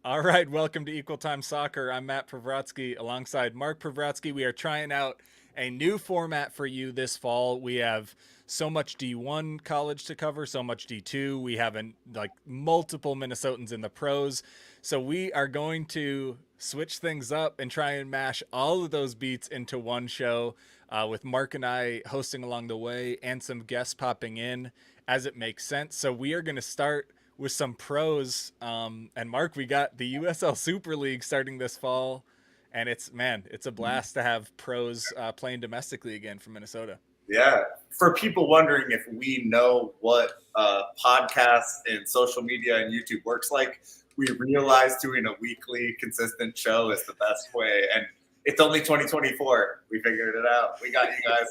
All right, welcome to Equal Time Soccer. I'm Matt Privratsky alongside Mark Privratsky. We are trying out a new format for you this fall. We have so much D1 college to cover, so much D2. We have multiple Minnesotans in the pros. So we are going to switch things up and try and mash all of those beats into one show with Mark and I hosting along the way and some guests popping in as it makes sense. So we are going to start with some pros. And Mark, we got the USL Super League starting this fall, and it's a blast to have pros playing domestically again for Minnesota. Yeah. For people wondering if we know what podcasts and social media and YouTube works like, we realized doing a weekly consistent show is the best way. And it's only 2024. We figured it out. We got you guys.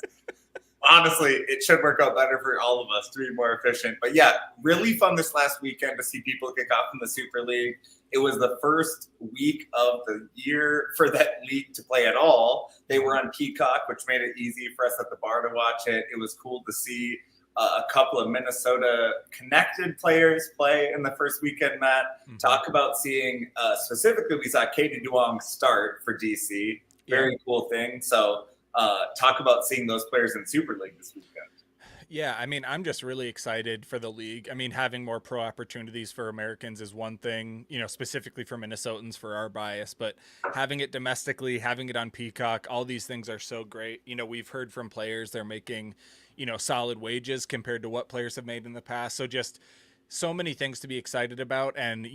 Honestly, it should work out better for all of us to be more efficient. But yeah, really fun this last weekend to see people kick off in the Super League. It was the first week of the year for that league to play at all. They were on Peacock, which made it easy for us at the bar to watch it. It was cool to see a couple of Minnesota connected players play in the first weekend, Matt. Mm-hmm. Talk about seeing, specifically, we saw Katie Duong start for DC. Very cool thing. So, talk about seeing those players in Super League this weekend. Yeah, I mean, I'm just really excited for the league. I mean, having more pro opportunities for Americans is one thing, specifically for Minnesotans for our bias, but having it domestically, having it on Peacock, all these things are so great. We've heard from players they're making, solid wages compared to what players have made in the past. So just so many things to be excited about. And,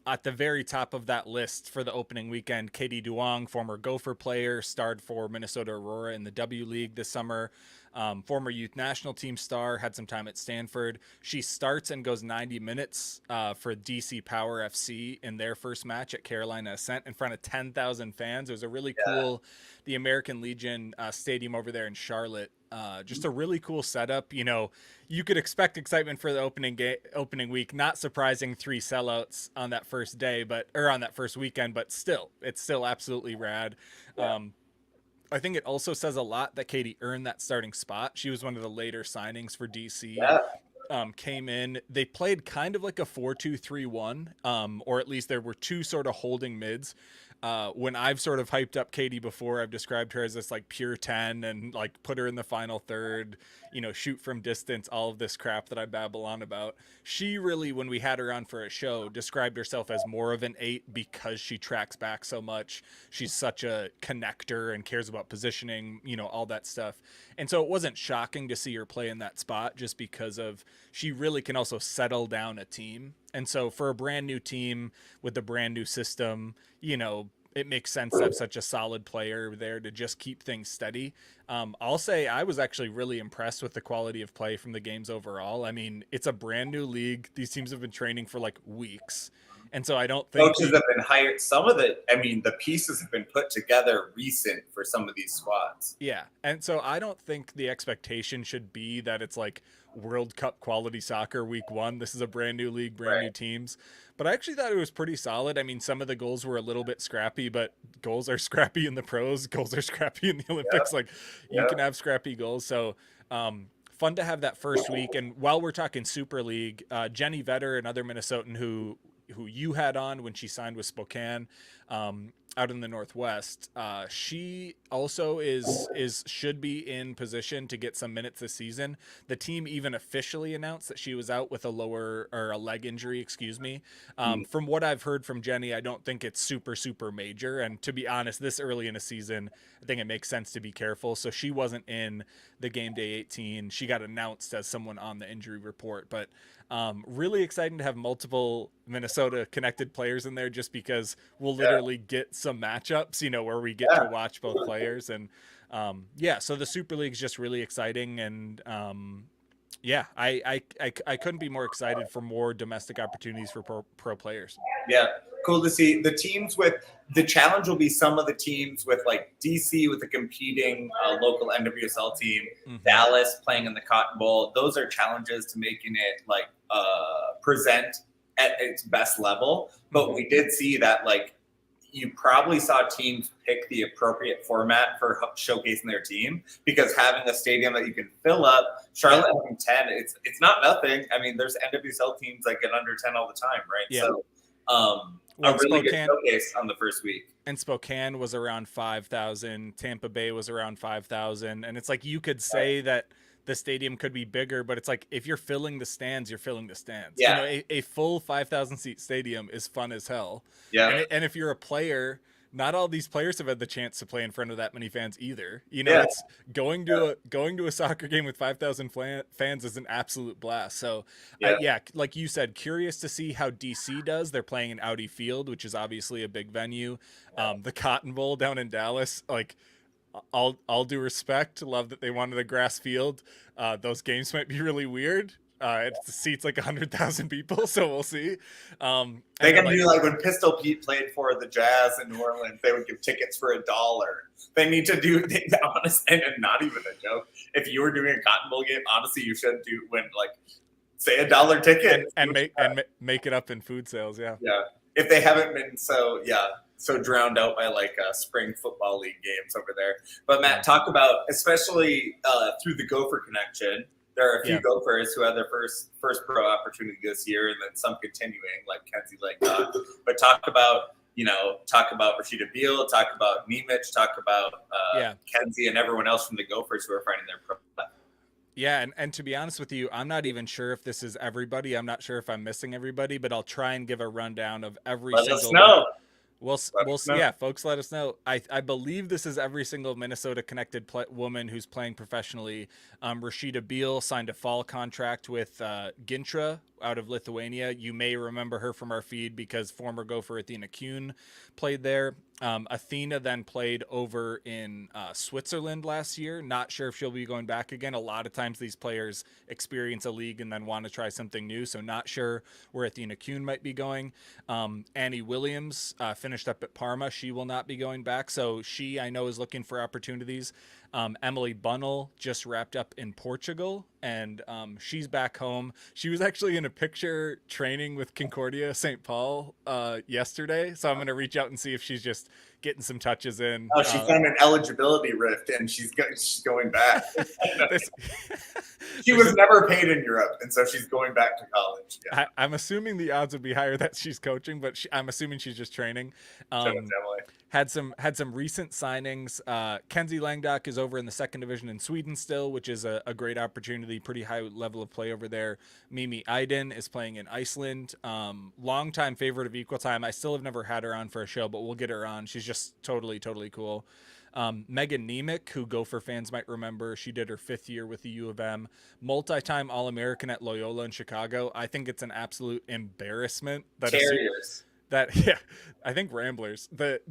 at the very top of that list for the opening weekend, Katie Duong, former Gopher player, starred for Minnesota Aurora in the W League this summer. Former youth national team star, had some time at Stanford. She starts and goes 90 minutes for DC Power FC in their first match at Carolina Ascent in front of 10,000 fans. It was a really cool, the American Legion stadium over there in Charlotte. Just a really cool setup. You could expect excitement for the opening week. Not surprising, 3 sellouts on that first day, or on that first weekend, but still, it's still absolutely rad. Yeah. I think it also says a lot that Katie earned that starting spot. She was one of the later signings for DC. Yeah. Came in, they played kind of like a 4-2-3-1, or at least there were 2 sort of holding mids. When I've sort of hyped up Katie before, I've described her as this like pure 10 and like put her in the final third, shoot from distance, all of this crap that I babble on about. She really, when we had her on for a show, described herself as more of an 8 because she tracks back so much. She's such a connector and cares about positioning, all that stuff. And so it wasn't shocking to see her play in that spot just because of she really can also settle down a team. And so for a brand new team with a brand new system, it makes sense to have such a solid player there to just keep things steady. I'll say I was actually really impressed with the quality of play from the games overall. I mean, it's a brand new league. These teams have been training for like weeks. And so I don't think coaches have been hired. The pieces have been put together recent for some of these squads. Yeah. And so I don't think the expectation should be that it's like World Cup quality soccer week 1. This is a brand new league, brand new teams. But I actually thought it was pretty solid. I mean, some of the goals were a little bit scrappy, but goals are scrappy in the pros. Goals are scrappy in the Olympics. You can have scrappy goals. So, fun to have that first week. And while we're talking Super League, Jenny Vetter, another Minnesotan who you had on when she signed with Spokane, out in the Northwest, she also should be in position to get some minutes this season. The team even officially announced that she was out with a leg injury, From what I've heard from Jenny, I don't think it's super major. And to be honest, this early in a season, I think it makes sense to be careful. So she wasn't in the game day 18. She got announced as someone on the injury report, but really exciting to have multiple Minnesota connected players in there just because we'll literally get some matchups, where we get to watch both players. And so the Super League is just really exciting. And I couldn't be more excited for more domestic opportunities for pro players. Yeah, cool to see. The challenge will be some of the teams with like DC with the competing local NWSL team, Dallas playing in the Cotton Bowl. Those are challenges to making it present at its best level. But we did see that you probably saw teams pick the appropriate format for showcasing their team, because having a stadium that you can fill up, Charlotte having 10, it's not nothing. I mean, there's NWSL teams that get under 10 all the time, right? Yeah. So A really good showcase on the first week. And Spokane was around 5,000. Tampa Bay was around 5,000. And it's like you could say that the stadium could be bigger, but it's like if you're filling the stands, you're filling the stands. Yeah. You know, a full 5,000 seat stadium is fun as hell. Yeah. And if you're a player, not all these players have had the chance to play in front of that many fans either. You know, it's going to a soccer game with 5,000 fans is an absolute blast. So, like you said, curious to see how DC does. They're playing in Audi Field, which is obviously a big venue. The Cotton Bowl down in Dallas, like all due respect, love that they wanted a grass field. Those games might be really weird. It seats like 100,000 people, so we'll see. They can do like when Pistol Pete played for the Jazz in New Orleans, they would give tickets for $1. They need to do honest and not even a joke. If you were doing a Cotton Bowl game, honestly, you should do say $1 ticket and make it up in food sales. Yeah. If they haven't been so drowned out by spring football league games over there. But Matt, talk about especially through the Gopher connection. There are a few Gophers who had their first pro opportunity this year, and then some continuing, like Kenzie Langdock. But talk about Rashida Beal, talk about Nemec, talk about Kenzie and everyone else from the Gophers who are finding their pro. Yeah, and to be honest with you, I'm not even sure if this is everybody. I'm not sure if I'm missing everybody, but I'll try and give a rundown of every single. Let us know. We'll see. Yeah, folks, let us know. I believe this is every single Minnesota connected woman who's playing professionally. Rashida Beal signed a fall contract with Gintra out of Lithuania. You may remember her from our feed because former Gopher Athena Kuhn played there. Athena then played over in Switzerland last year. Not sure if she'll be going back again. A lot of times these players experience a league and then want to try something new. So not sure where Athena Kuhn might be going. Annie Williams finished up at Parma. She will not be going back. So she, I know, is looking for opportunities. Emily Bunnell just wrapped up in Portugal, and she's back home. She was actually in a picture training with Concordia St. Paul yesterday, so I'm going to reach out and see if she's just getting some touches in. Oh, she found an eligibility rift, and she's going back. She was never paid in Europe, and so she's going back to college. Yeah. I'm assuming the odds would be higher that she's coaching, but I'm assuming she's just training. Had some recent signings. Kenzie Langdock is over in the second division in Sweden still, which is a great opportunity, pretty high level of play over there. Mimi Eiden is playing in Iceland. Longtime favorite of Equal Time. I still have never had her on for a show, but we'll get her on. She's just totally cool. Megan Nemec, who Gopher fans might remember, she did her 5th year with the U of M, multi-time All-American at Loyola in Chicago. I think it's an absolute embarrassment that I think Ramblers it's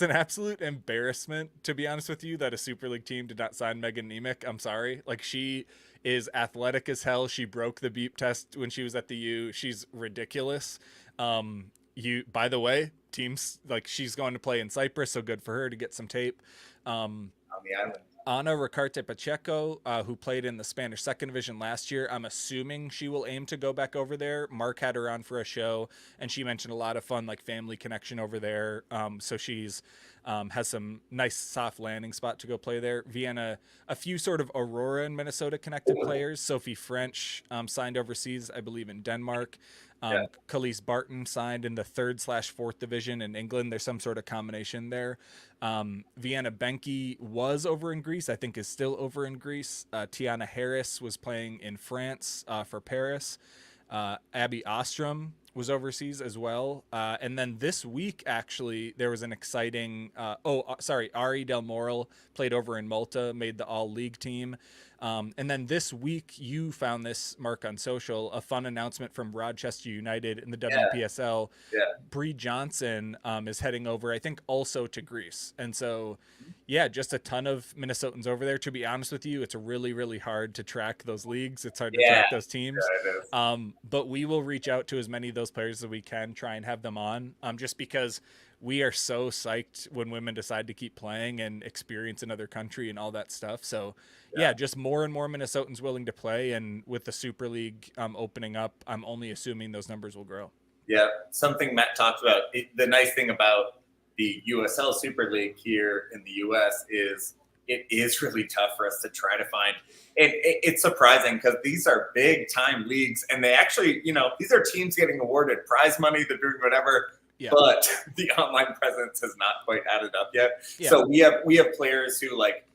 an absolute embarrassment, to be honest with you, that a Super League team did not sign Megan Nemec. I'm sorry. Like, she is athletic as hell. She broke the beep test when she was at the U. She's ridiculous. By the way, teams, like, she's going to play in Cyprus, so good for her to get some tape. On the island. Ana Ricarte Pacheco, who played in the Spanish second division last year, I'm assuming she will aim to go back over there. Mark had her on for a show, and she mentioned a lot of fun, like, family connection over there. So she's has some nice soft landing spot to go play there. Vienna, a few sort of Aurora and Minnesota connected players. Sophie French signed overseas, I believe, in Denmark. Khalees Barton signed in the 3rd/4th division in England. There's some sort of combination there. Vienna Benke was over in Greece, I think is still over in Greece. Tiana Harris was playing in France for Paris. Abby Ostrom was overseas as well. And then this week, actually, there was an exciting Ari Del Moral played over in Malta, made the all-league team. And then this week, you found this, Mark, on social, a fun announcement from Rochester United in the WPSL. Bree Johnson is heading over, I think, also to Greece. And so, just a ton of Minnesotans over there. To be honest with you, it's really hard to track those leagues. It's hard to track those teams. But we will reach out to as many of those players as we can, try and have them on, just because we are so psyched when women decide to keep playing and experience another country and all that stuff. So just more and more Minnesotans willing to play. And with the Super League opening up, I'm only assuming those numbers will grow. Yeah. Something Matt talked about, the nice thing about the USL Super League here in the US is it is really tough for us to try to find. It's surprising because these are big time leagues, and they actually, these are teams getting awarded prize money. They're doing whatever. Yeah. But the online presence has not quite added up yet. Yeah. So we have players who like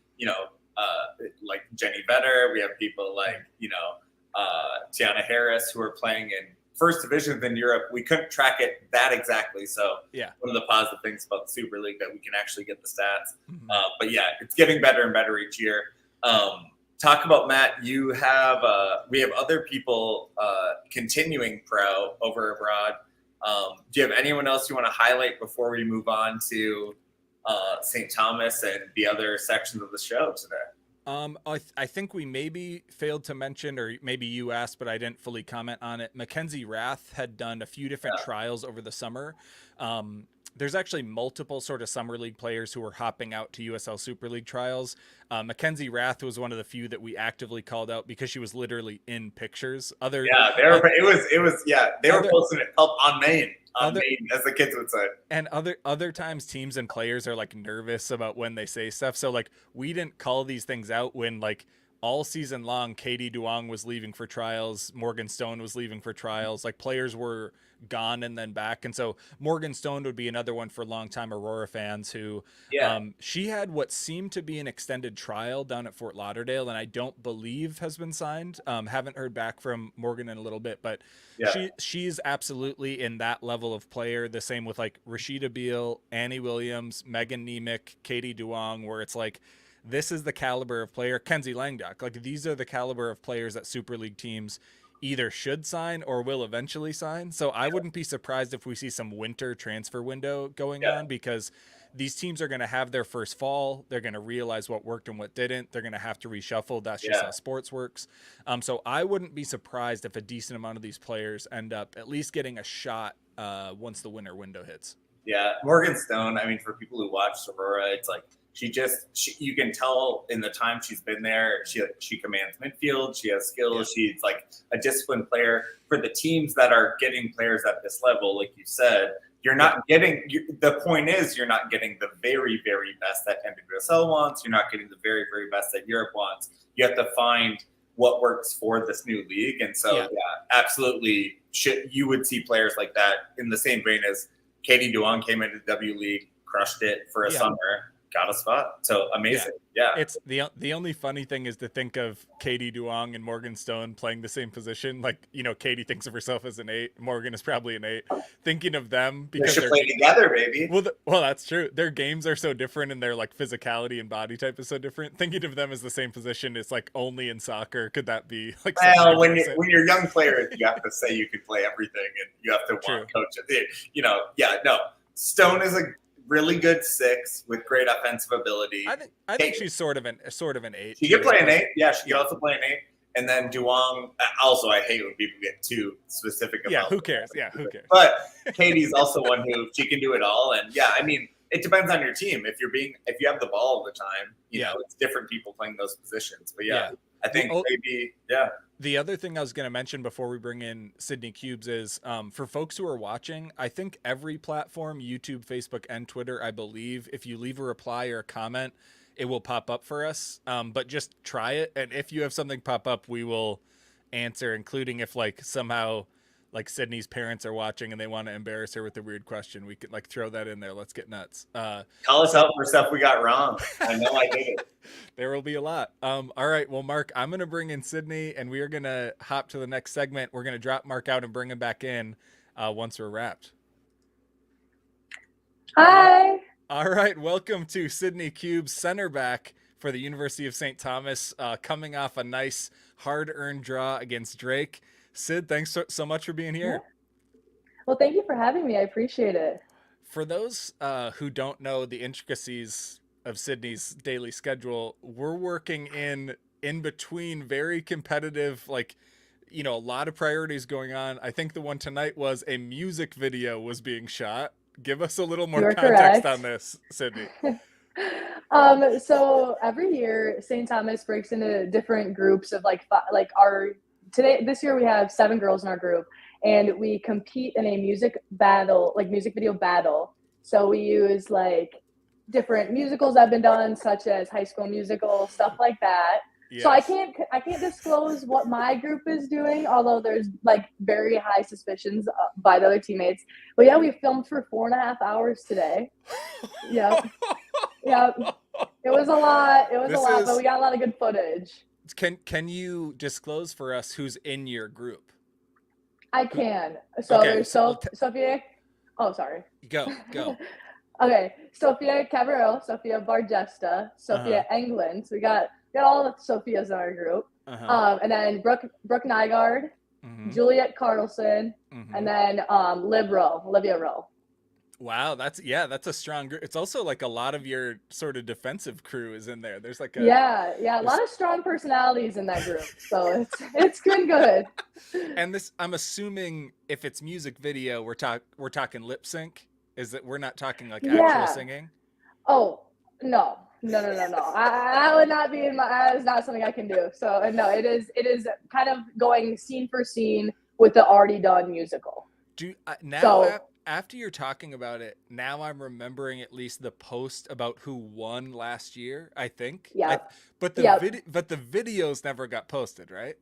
Jenny Vetter. We have people like Tiana Harris who are playing in first divisions in Europe. We couldn't track it that exactly. So one of the positive things about the Super League that we can actually get the stats. Mm-hmm. But yeah, it's getting better and better each year. Talk about Matt. You have we have other people continuing pro over abroad. Do you have anyone else you want to highlight before we move on to St. Thomas and the other sections of the show today? I think we maybe failed to mention, or maybe you asked, but I didn't fully comment on it. Mackenzie Rath had done a few different trials over the summer. There's actually multiple sort of summer league players who were hopping out to USL Super League trials. Mackenzie Rath was one of the few that we actively called out because she was literally in pictures. They were posting it up on Maine. Maine, as the kids would say. And other times teams and players are like nervous about when they say stuff. So like we didn't call these things out when like all season long, Katie Duong was leaving for trials. Morgan Stone was leaving for trials. Like players were gone and then back. And so Morgan Stone would be another one for longtime Aurora fans who she had what seemed to be an extended trial down at Fort Lauderdale, and I don't believe has been signed. Haven't heard back from Morgan in a little bit, but she's absolutely in that level of player. The same with like Rashida Beal, Annie Williams, Megan Nemec, Katie Duong, where it's like, this is the caliber of player. Kenzie Langdock. Like these are the caliber of players that Super League teams either should sign or will eventually sign. So I wouldn't be surprised if we see some winter transfer window going on, because these teams are going to have their first fall. They're going to realize what worked and what didn't. They're going to have to reshuffle. That's just how sports works. So I wouldn't be surprised if a decent amount of these players end up at least getting a shot once the winter window hits. Yeah. Morgan Stone, I mean, for people who watch Aurora, it's like, you can tell in the time she's been there, she commands midfield. She has skills. Yeah. She's like a disciplined player. For the teams that are getting players at this level, like you said, you're not getting. The point is, you're not getting the very, very best that NWSL wants. You're not getting the very, very best that Europe wants. You have to find what works for this new league. And so, absolutely, you would see players like that in the same vein as Katie Duong came into the W League, crushed it for a summer. Got a spot. So amazing. Yeah. It's the only funny thing is to think of Katie Duong and Morgan Stone playing the same position. Like, Katie thinks of herself as an 8. Morgan is probably an 8. Thinking of them because they should play together, baby. Well, that's true. Their games are so different and their like physicality and body type is so different. Thinking of them as the same position is like only in soccer. Could that be like? Well, when you're young players, you have to say you can play everything and you have to want coaches. Stone is a really good 6 with great offensive ability. I think she's sort of an 8. She can play an 8. Yeah, she can also play an 8. And then Duong. Also, I hate when people get too specific about. Yeah, who cares? Who cares? But Katie's also one who she can do it all. And I mean, it depends on your team. If you have the ball all the time, it's different people playing those positions. But I think maybe. The other thing I was going to mention before we bring in Sydney Kubes is for folks who are watching, I think every platform, YouTube, Facebook, and Twitter, I believe, if you leave a reply or a comment, it will pop up for us. But just try it. And if you have something pop up, we will answer, including if like somehow like Sydney's parents are watching and they want to embarrass her with a weird question. We could like throw that in there. Let's get nuts. Call us out for stuff we got wrong. I know I did it. There will be a lot. All right. Well, Mark, I'm going to bring in Sydney and we are going to hop to the next segment. We're going to drop Mark out and bring him back in once we're wrapped. Hi. All right. Welcome to Sydney Kubes, center back for the University of St. Thomas, coming off a nice hard-earned draw against Drake. Sid, thanks so much for being here. Well, thank you for having me. I appreciate it. For those who don't know the intricacies of Sydney's daily schedule, we're working in between very competitive, like, a lot of priorities going on. I think the one tonight was a music video was being shot. Give us a little more context on this, Sydney. So every year, St. Thomas breaks into different groups of this year we have 7 girls in our group, and we compete in a music video battle. So we use like different musicals that have been done, such as High School Musical, stuff like that. Yes. So I can't disclose what my group is doing, although there's like very high suspicions by the other teammates. But yeah, we filmed for 4.5 hours today. Yep. Yep. It was a lot. But we got a lot of good footage. Can you disclose for us who's in your group? I can. So Okay, there's Sophia. Oh, sorry. Go. Okay, Sophia Cabral, Sophia Bargesta, Sophia England. So we got all the Sophias in our group. And then Brooke Nygaard, Juliet Carlson, and then Olivia Rowe. Wow, that's a strong group. It's also like a lot of your sort of defensive crew is in there. There's like a lot of strong personalities in that group. So it's been good. And this, I'm assuming, if it's music video, we're talking lip sync. Is that we're not talking like actual singing? Oh no. I would not be that is not something I can do. So no, it is kind of going scene for scene with the already done musical. After you're talking about it, now I'm remembering at least the post about who won last year, I think. Yeah. But the videos never got posted, right?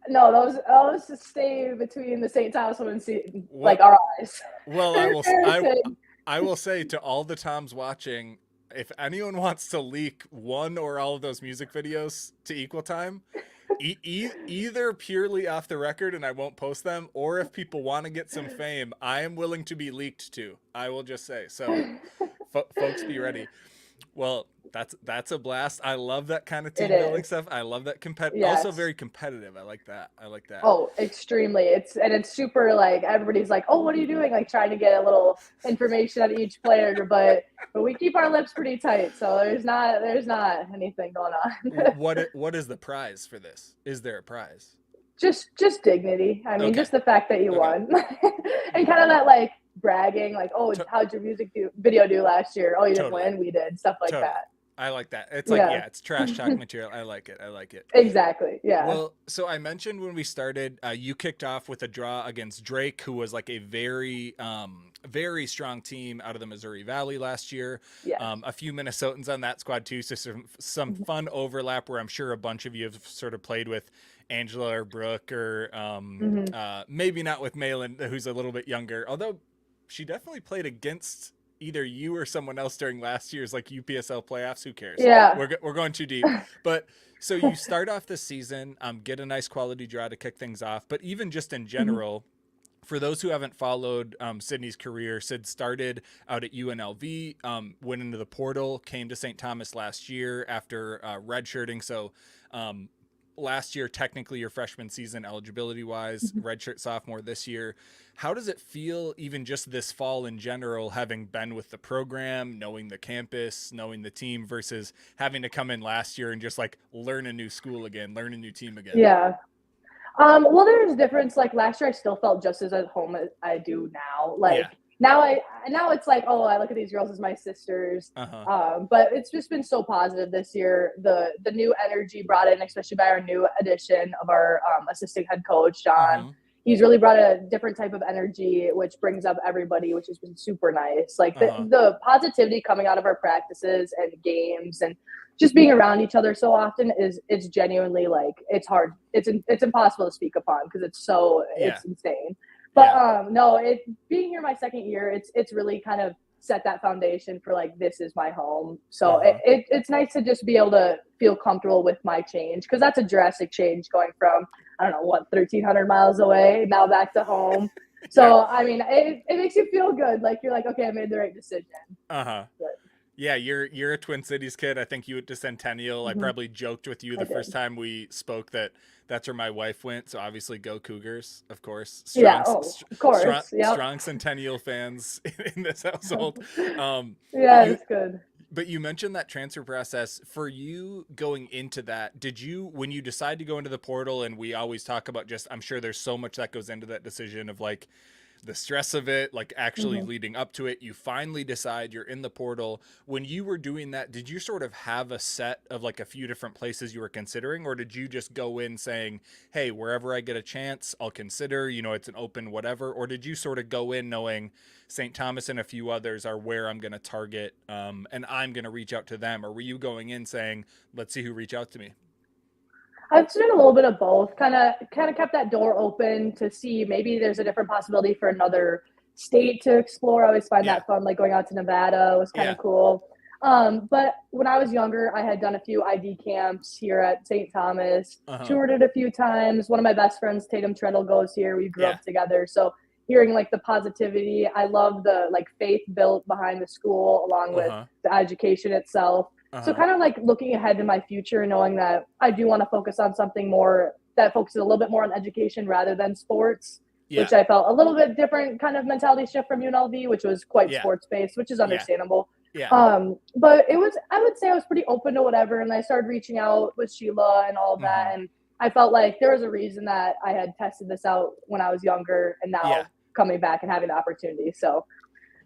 No, those just stay between the St. Thomas women's team, like our eyes. Well, I will say to all the Toms watching, if anyone wants to leak one or all of those music videos to Equal Time, either purely off the record and I won't post them, or if people want to get some fame, I am willing to be leaked to. I will just say so. Folks, be ready. Well, that's a blast. I love that kind of team building stuff. I love that also very competitive. I like that. Oh, extremely. It's super like everybody's like, oh, what are you doing? Like trying to get a little information on each player, but we keep our lips pretty tight. So there's not anything going on. What is the prize for this? Is there a prize? Just dignity. I mean, just the fact that you won, and kind of that like bragging, like, oh, how'd your music video do last year? Oh, you didn't win, we did, stuff like that. I like that. It's like, it's trash talk material. I like it. Exactly. Yeah. Well, so I mentioned when we started, you kicked off with a draw against Drake, who was like a very, very strong team out of the Missouri Valley last year. Yeah. A few Minnesotans on that squad too. So some fun overlap where I'm sure a bunch of you have sort of played with Angela or Brooke or maybe not with Malin, who's a little bit younger, although she definitely played against either you or someone else during last year's like UPSL playoffs. Who cares? Yeah. We're going too deep. But so you start off the season, get a nice quality draw to kick things off. But even just in general, for those who haven't followed Sydney's career, Sid started out at UNLV, went into the portal, came to St. Thomas last year after redshirting. So last year, technically your freshman season eligibility wise, redshirt sophomore this year. How does it feel even just this fall in general, having been with the program, knowing the campus, knowing the team versus having to come in last year and just like learn a new school again, learn a new team again? Yeah. Well, there's a difference. Like last year I still felt just as at home as I do now. Like now it's like, oh, I look at these girls as my sisters. But it's just been so positive this year. The new energy brought in, especially by our new addition of our assistant head coach, John. He's really brought a different type of energy, which brings up everybody, which has been super nice. Like the positivity coming out of our practices and games and just being around each other so often it's genuinely like, it's hard. It's impossible to speak upon because it's insane. But no, being here my second year, it's really kind of set that foundation for like, this is my home. So it's nice to just be able to feel comfortable with my change, because that's a drastic change going from, I don't know, 1,300 miles away now back to home. So I mean, it makes you feel good. Like you're like, okay, I made the right decision. Yeah, you're a Twin Cities kid. I think you went to Centennial. I probably joked with you the first time we spoke that's where my wife went. So obviously go Cougars, of course. Of course. Strong Centennial fans in this household. It's good. But you mentioned that transfer process. For you going into that, when you decide to go into the portal, and we always talk about just, I'm sure there's so much that goes into that decision of like, the stress of it, like actually leading up to it. You finally decide you're in the portal. When you were doing that, did you sort of have a set of like a few different places you were considering, or did you just go in saying, hey, wherever I get a chance, I'll consider, it's an open whatever? Or did you sort of go in knowing St. Thomas and a few others are where I'm going to target, and I'm going to reach out to them? Or were you going in saying, let's see who reach out to me? I've done a little bit of both. Kind of kept that door open to see maybe there's a different possibility for another state to explore. I always find that fun, like going out to Nevada was kind of cool. But when I was younger, I had done a few ID camps here at St. Thomas, toured it a few times. One of my best friends, Tatum Treadle, goes here. We grew up together. So hearing like the positivity, I love the like faith built behind the school along with the education itself. So kind of like looking ahead to my future, knowing that I do want to focus on something more that focuses a little bit more on education rather than sports, which I felt a little bit different kind of mentality shift from UNLV, which was quite sports based, which is understandable. But it was, I would say I was pretty open to whatever. And I started reaching out with Sheila and all of that. And I felt like there was a reason that I had tested this out when I was younger and now coming back and having the opportunity. So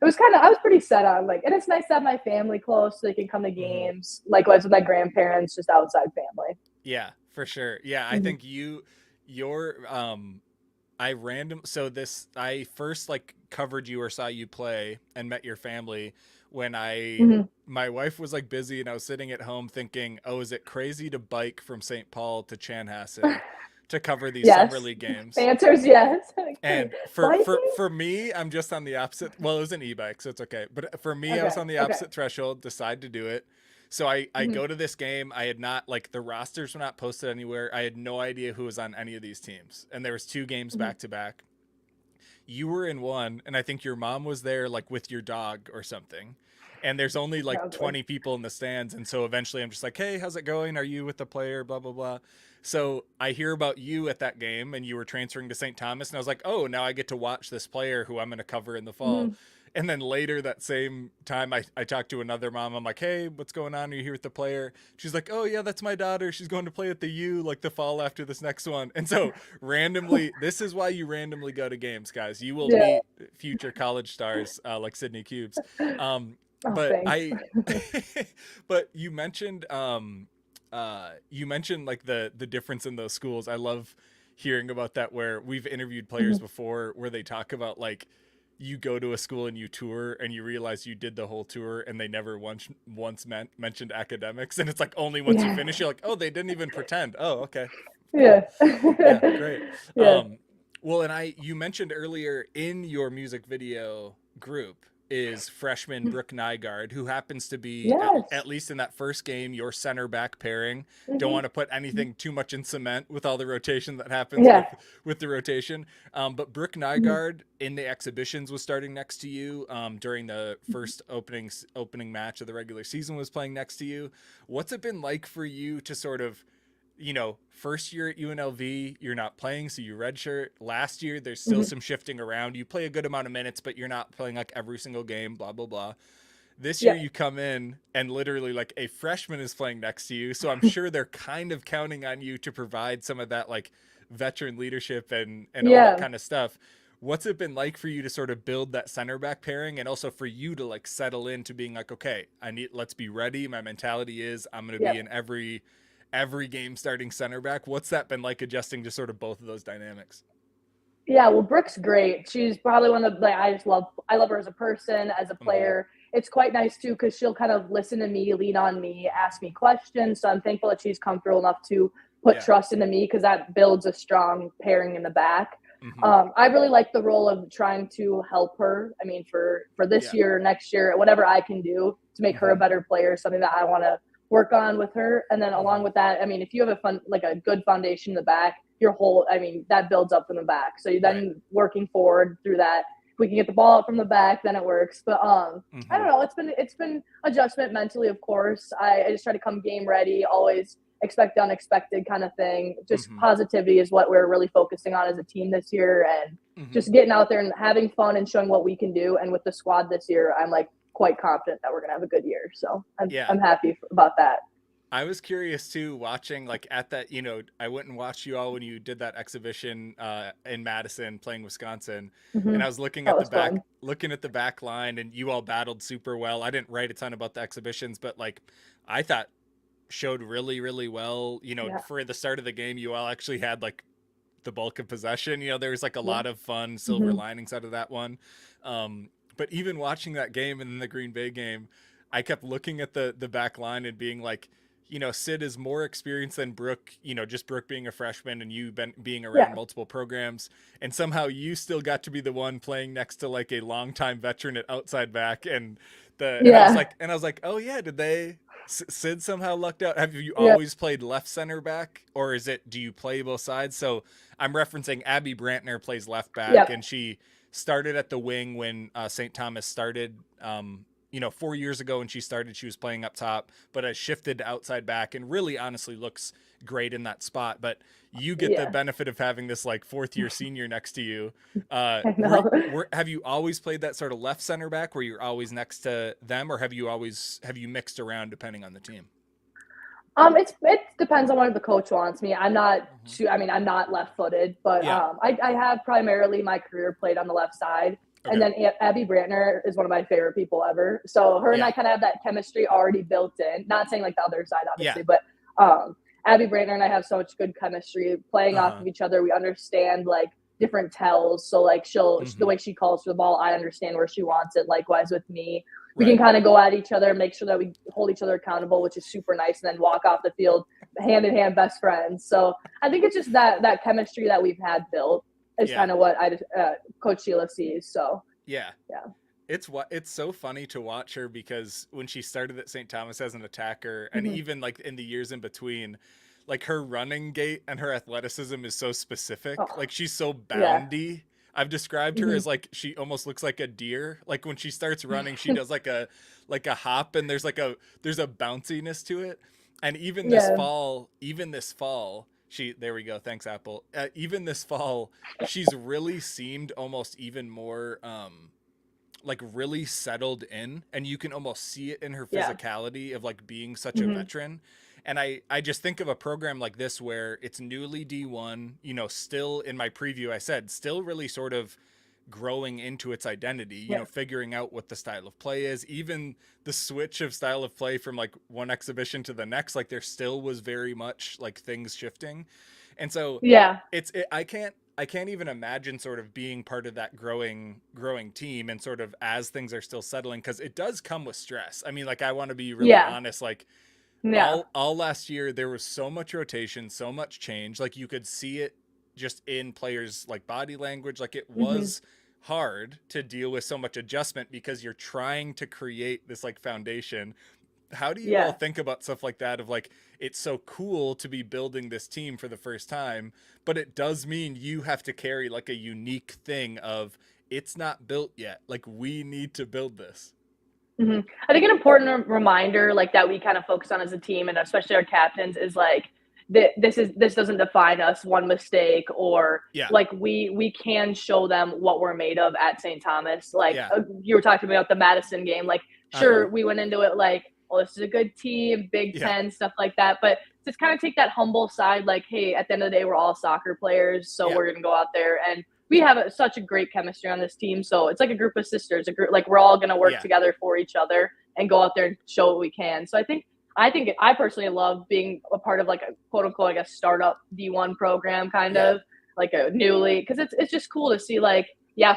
it was I was pretty set on like, and it's nice to have my family close so they can come to games. Likewise with my grandparents, just outside family. Yeah, for sure. Yeah. I think I first like covered you or saw you play and met your family when my wife was like busy and I was sitting at home thinking, oh, is it crazy to bike from St. Paul to Chanhassen to cover these summer league games? The answer is yes. And for me, I'm just on the opposite. Well, it was an e-bike, so it's okay. But for me, I was on the opposite threshold, decide to do it. So I go to this game. I had not, like, the rosters were not posted anywhere. I had no idea who was on any of these teams. And there was 2 games back to back. You were in one, and I think your mom was there like with your dog or something. And there's only like 20 people in the stands. And so eventually I'm just like, hey, how's it going? Are you with the player? Blah, blah, blah. So I hear about you at that game and you were transferring to St. Thomas. And I was like, oh, now I get to watch this player who I'm going to cover in the fall. And then later that same time, I talked to another mom. I'm like, hey, what's going on? Are you here with the player? She's like, oh, yeah, that's my daughter. She's going to play at the U like the fall after this next one. And so randomly, this is why you randomly go to games, guys. You will meet future college stars like Sydney Kubes. But but you mentioned like the difference in those schools. I love hearing about that, where we've interviewed players before where they talk about like you go to a school and you tour and you realize you did the whole tour and they never once mentioned academics. And it's like only once you finish, you're like, oh, they didn't even pretend. Oh, okay. Yeah. Great. Well, and you mentioned earlier in your music video group is freshman Brooke Nygaard, who happens to be, at least in that first game, your center back pairing. Don't want to put anything too much in cement with all the rotation that happens with the rotation. But Brooke Nygaard in the exhibitions was starting next to you. During the first opening match of the regular season was playing next to you. What's it been like for you to sort of, first year at UNLV, you're not playing, so you redshirt. Last year, there's still some shifting around. You play a good amount of minutes, but you're not playing like every single game, blah, blah, blah. This year, you come in and literally like a freshman is playing next to you. So I'm sure they're kind of counting on you to provide some of that like veteran leadership and all that kind of stuff. What's it been like for you to sort of build that center back pairing, and also for you to like settle into being like, okay, let's be ready. My mentality is I'm going to be in every game starting center back. What's that been like adjusting to sort of both of those dynamics? Yeah, well, Brooke's great. She's probably one of the, like, I love her as a person, as a player. It's quite nice too, because she'll kind of listen to me, lean on me, ask me questions. So I'm thankful that she's comfortable enough to put trust into me, because that builds a strong pairing in the back. I really like the role of trying to help her. I mean, for this year, next year, whatever I can do to make her a better player, something that I want to work on with her. And then along with that, I mean, if you have a good foundation in the back, that builds up from the back. So you then working forward through that, if we can get the ball out from the back, then it works. But I don't know, it's been adjustment mentally, of course. I just try to come game ready, always expect the unexpected kind of thing. Just positivity is what we're really focusing on as a team this year, and just getting out there and having fun and showing what we can do. And with the squad this year, I'm like quite confident that we're gonna have a good year. So I'm happy about that. I was curious too, watching like at that, I went and watched you all when you did that exhibition in Madison playing Wisconsin. And I was That was fun. looking at the back line, and you all battled super well. I didn't write a ton about the exhibitions, but like I thought showed really, really well. Yeah. For the start of the game, you all actually had like the bulk of possession. There was like a lot of fun silver linings out of that one. But even watching that game and then the Green Bay game, I kept looking at the back line and being like, Sid is more experienced than Brooke, just Brooke being a freshman and you being around multiple programs. And somehow you still got to be the one playing next to like a longtime veteran at outside back. And I was like, oh yeah, Sid somehow lucked out. Have you always played left center back, or do you play both sides? So I'm referencing Abby Brantner plays left back, and she started at the wing when St. Thomas started. 4 years ago when she started, she was playing up top, but has shifted to outside back and really honestly looks great in that spot. But you get the benefit of having this like fourth year senior next to you. Have you always played that sort of left center back where you're always next to them, or have you mixed around depending on the team? It depends on what the coach wants me. I'm not I'm not left footed, but I have primarily my career played on the left side. Okay. And then Abby Brantner is one of my favorite people ever. So her and I kind of have that chemistry already built in. Not saying like the other side, obviously, but Abby Brantner and I have so much good chemistry playing off of each other. We understand like different tells. So like the way she calls for the ball, I understand where she wants it. Likewise with me. We can kind of go at each other, make sure that we hold each other accountable, which is super nice, and then walk off the field hand in hand, best friends. So I think it's just that chemistry that we've had built is kind of what Coach Sheila sees. So it's so funny to watch her, because when she started at St. Thomas as an attacker, and even like in the years in between, like her running gait and her athleticism is so specific. Like she's so boundy. I've described her as like, she almost looks like a deer. Like when she starts running, she does like a hop, and there's a bounciness to it. And even this fall, there we go. Thanks, Apple. Even this fall, she's really seemed almost even more, like really settled in, and you can almost see it in her physicality of like being such a veteran. And I just think of a program like this where it's newly D1, still in my preview, I said, still really sort of growing into its identity, figuring out what the style of play is, even the switch of style of play from like one exhibition to the next, like there still was very much like things shifting. And so I can't even imagine sort of being part of that growing team, and sort of as things are still settling, because it does come with stress. I mean, like I want to be really honest, like all last year there was so much rotation, so much change, like you could see it just in players like body language. Like it was hard to deal with so much adjustment, because you're trying to create this like foundation. How do you all think about stuff like that, of like, it's so cool to be building this team for the first time, but it does mean you have to carry like a unique thing of, it's not built yet, like we need to build this. I think an important reminder like that we kind of focus on as a team, and especially our captains, is like this doesn't define us, one mistake, or like we can show them what we're made of at St. Thomas. Like you were talking about the Madison game, like sure we went into it like, oh, this is a good team, Big Ten, stuff like that, but just kind of take that humble side, like, hey, at the end of the day, we're all soccer players, so we're gonna go out there, and we have such a great chemistry on this team. So it's like a group of sisters, like we're all gonna work together for each other and go out there and show what we can. So I personally love being a part of like a quote unquote, like a startup D1 program, kind of like a newly, because it's just cool to see like,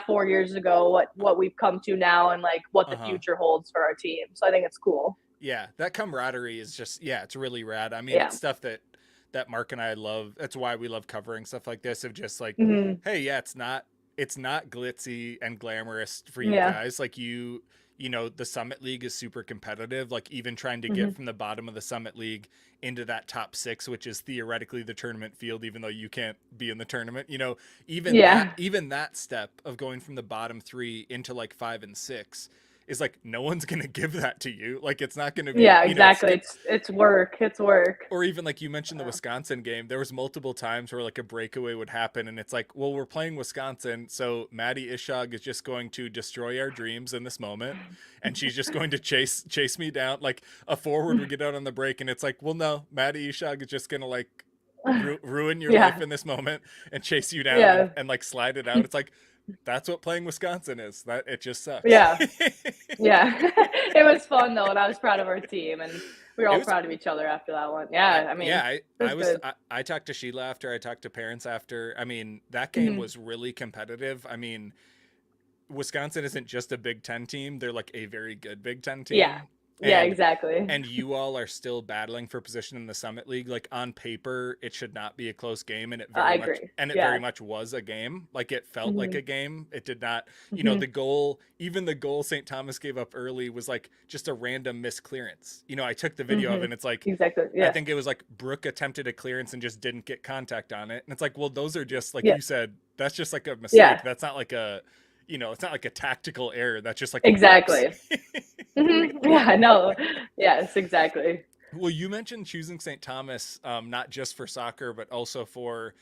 4 years ago, what we've come to now, and like what the future holds for our team. So I think it's cool. Yeah, that camaraderie is just, it's really rad. I mean, it's stuff that Mark and I love. That's why we love covering stuff like this, of just like, hey, it's not glitzy and glamorous for you guys. Like the Summit League is super competitive. Like even trying to get from the bottom of the Summit League into that top 6, which is theoretically the tournament field, even though you can't be in the tournament, even that step of going from the bottom 3 into like 5 and 6 is like, no one's going to give that to you. Like, it's not going to be, Yeah, you know, exactly. It's work. It's work. or even like you mentioned the Wisconsin game, there was multiple times where like a breakaway would happen and it's like, well, we're playing Wisconsin, so Maddie Ishog is just going to destroy our dreams in this moment, and she's just going to chase me down. Like a forward would get out on the break and it's like, well, no, Maddie Ishog is just gonna like ruin your life in this moment and chase you down and like slide it out. It's like, that's what playing Wisconsin is. That it just sucks. Yeah. It was fun though, and I was proud of our team, and we were all proud of each other after that one. Yeah, I mean, I talked to Sheila after, I talked to parents after. I mean, that game was really competitive. I mean, Wisconsin isn't just a Big Ten team; they're like a very good Big Ten team. Yeah, exactly. And you all are still battling for position in the Summit League. Like on paper, it should not be a close game, and it very much was a game. Like it felt like a game. It did not. You know, the goal St. Thomas gave up early was like just a random misclearance. You know, I took the video of it, and it's like I think it was like Brooke attempted a clearance and just didn't get contact on it, and it's like, well, those are just like you said. That's just like a mistake. That's not like a. You know, it's not like a tactical error. That's just like exactly. Yeah, no. Yes, exactly. Well, you mentioned choosing St. Thomas, not just for soccer, but also for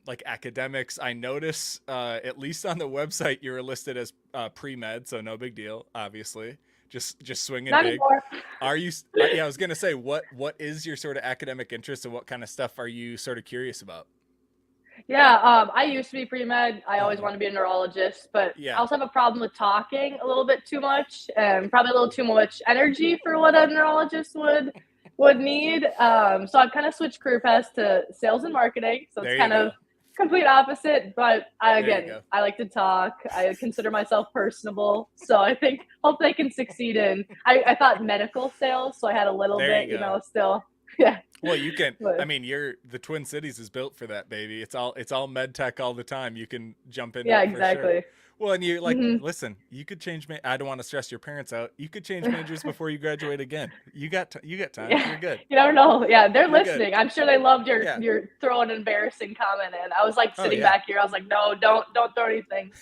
like academics. I notice, at least on the website, you were listed as pre-med, so no big deal, obviously. Just swinging not big. Anymore. Are you? Yeah, I was gonna say, what is your sort of academic interest, and what kind of stuff are you sort of curious about? Yeah, I used to be pre-med. I always want to be a neurologist, but I also have a problem with talking a little bit too much, and probably a little too much energy for what a neurologist would need. So I've kind of switched career paths to sales and marketing. So it's kind of complete opposite, but I like to talk. I consider myself personable. So I think hopefully I can succeed in, I thought medical sales, so I had a little bit, you know, still. Yeah. Well, you can. I mean, the Twin Cities is built for that, baby. It's all med tech all the time. You can jump in. Yeah, exactly. Sure. Well, and you like listen. You could change. I don't want to stress your parents out. You could change majors before you graduate again. You got time. Yeah. You're good. You never know. Yeah, they're listening. Good. I'm sure they loved your throw an embarrassing comment in. I was like sitting back here. I was like, no, don't throw anything.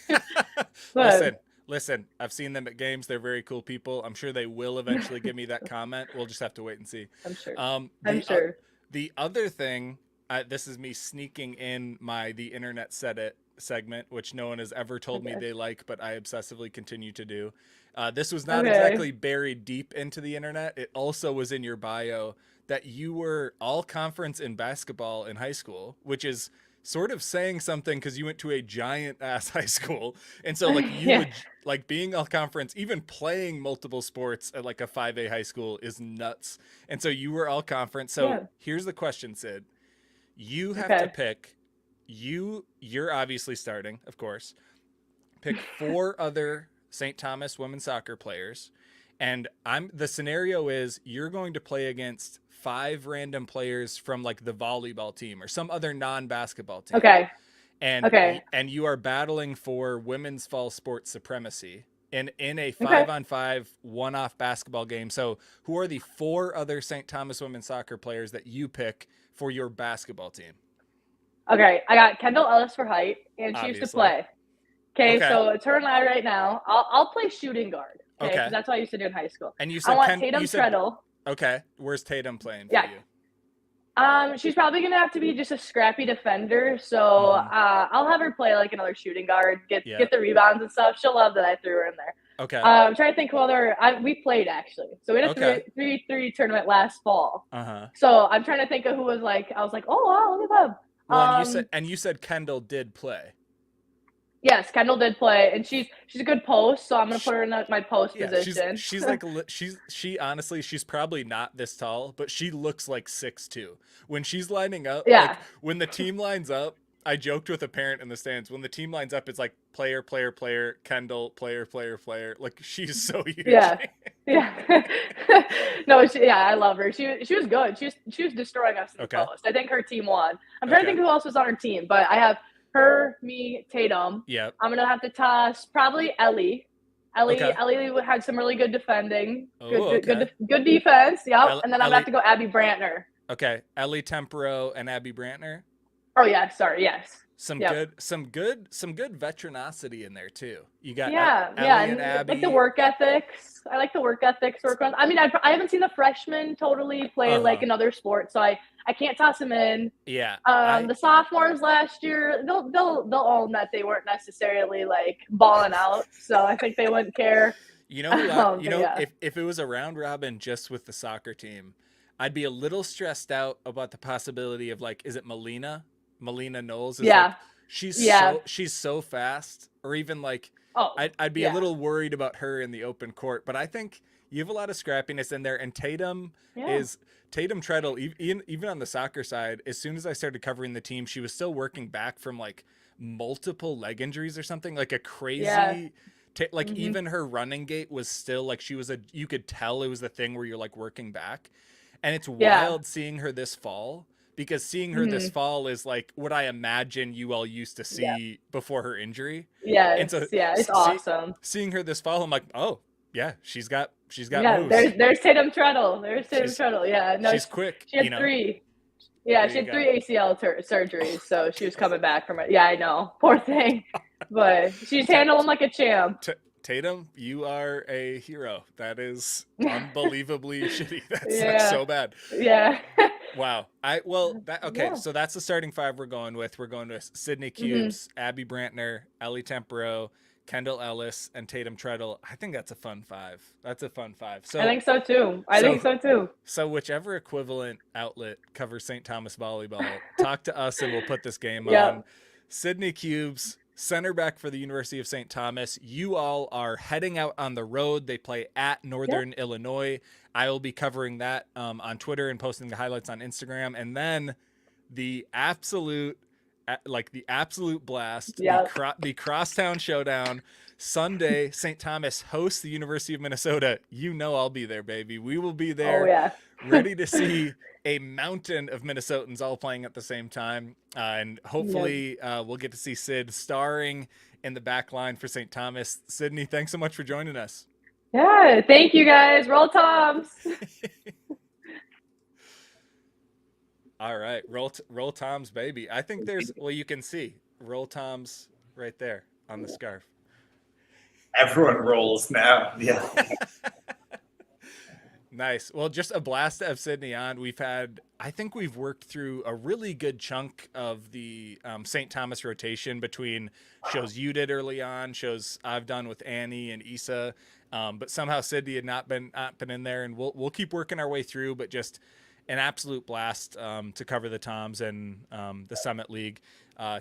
Listen, I've seen them at games. They're very cool people. I'm sure they will eventually give me that comment. We'll just have to wait and see. I'm sure. I'm sure. The other thing, this is me sneaking in the internet said it segment, which no one has ever told me they like, but I obsessively continue to do. This was not exactly buried deep into the internet. It also was in your bio that you were all conference in basketball in high school, which is sort of saying something because you went to a giant ass high school. And so like you would like being all conference, even playing multiple sports at like a 5A high school is nuts. And so you were all conference. So here's the question, Sid. You have to pick, you're obviously starting, of course. Pick 4 other St. Thomas women's soccer players. And the scenario is you're going to play against 5 random players from like the volleyball team or some other non-basketball team. And you are battling for women's fall sports supremacy in a 5-on-5 one-off basketball game. So who are the 4 other St. Thomas women's soccer players that you pick for your basketball team? Okay, I got Kendall Ellis for height, and she used to play. Okay, so it's her and I right now. I'll play shooting guard. Okay, that's what I used to do in high school. And you said I want Tatum Treadle. Okay, where's Tatum playing for you? She's probably gonna have to be just a scrappy defender. So I'll have her play like another shooting guard, get the rebounds and stuff. She'll love that I threw her in there. Okay. I'm trying to think who other we played actually. So we had a 3-3 tournament last fall. So I'm trying to think of who was like. I was like, oh wow, look at them. Well, you said Kendall did play. Yes, Kendall did play, and she's a good post, so I'm gonna put her in my post position. She's like she honestly she's probably not this tall, but she looks like 6'2". When she's lining up, like when the team lines up, I joked with a parent in the stands. When the team lines up, it's like player, Kendall, player. Like she's so huge. Yeah. No, I love her. She was good. She was destroying us in the post. I think her team won. I'm trying to think who else was on her team, but I have her, me, Tatum. Yeah. I'm gonna have to toss probably Ellie. Ellie had some really good defending. Good defense. Yep. And then I'm gonna have to go Abby Brantner. Okay. Ellie Tempero and Abby Brantner. Oh yeah, sorry, yes. Some Yep. good veteranosity in there too. You got Yeah, Ellie and and Abby. like the work ethics. I like the work ethics work on. I mean, I haven't seen the freshmen totally play like another sport, so I can't toss them in. Yeah. The sophomores last year, they'll own that they weren't necessarily like balling out, so I think they wouldn't care. You know, Yeah. if it was a round robin just with the soccer team, I'd be a little stressed out about the possibility of like, is it Melina? Melina Knowles is like she's so fast, or even like I'd be a little worried about her in the open court. But I think you have a lot of scrappiness in there, and Tatum Treadle, even on the soccer side. As soon as I started covering the team, she was still working back from like multiple leg injuries or something, like a crazy. Even her running gait was still like you could tell it was the thing where you're like working back, and it's wild seeing her this fall, because seeing her this fall is like what I imagine you all used to see before her injury. Yeah, and so it's awesome. Seeing her this fall, I'm like, oh yeah, she's got moves. There's Tatum Treadle. Yeah, no, she's quick. She had 3. Yeah, she had 3 ACL surgeries, so she was coming back from it. Yeah, I know, poor thing, but she's handling like a champ. Tatum, you are a hero. That is unbelievably shitty. That's so bad. Yeah. Wow. So that's the starting 5 we're going with. We're going with Sydney Kubes, Abby Brantner, Ellie Tempero, Kendall Ellis, and Tatum Treadle. I think that's a fun 5. So I think so too. So whichever equivalent outlet covers St. Thomas volleyball, talk to us and we'll put this game on. Sydney Kubes, center back for the University of St. Thomas. You all are heading out on the road. They play at Northern Illinois. I will be covering that on Twitter and posting the highlights on Instagram. And then the absolute blast, the crosstown showdown, Sunday, St. Thomas hosts the University of Minnesota. You know I'll be there, baby. We will be there, ready to see a mountain of Minnesotans all playing at the same time. And hopefully we'll get to see Sid starring in the back line for St. Thomas. Sydney, thanks so much for joining us. Yeah, thank you guys. Roll Toms. All right, roll Toms, baby. I think you can see roll Toms right there on the scarf. Everyone rolls now. Yeah. Nice. Well, just a blast to have Sydney on. I think we've worked through a really good chunk of the St. Thomas rotation between shows you did early on, shows I've done with Annie and Issa, but somehow Sydney had not been in there, and we'll keep working our way through. But just an absolute blast to cover the Toms and the Summit League.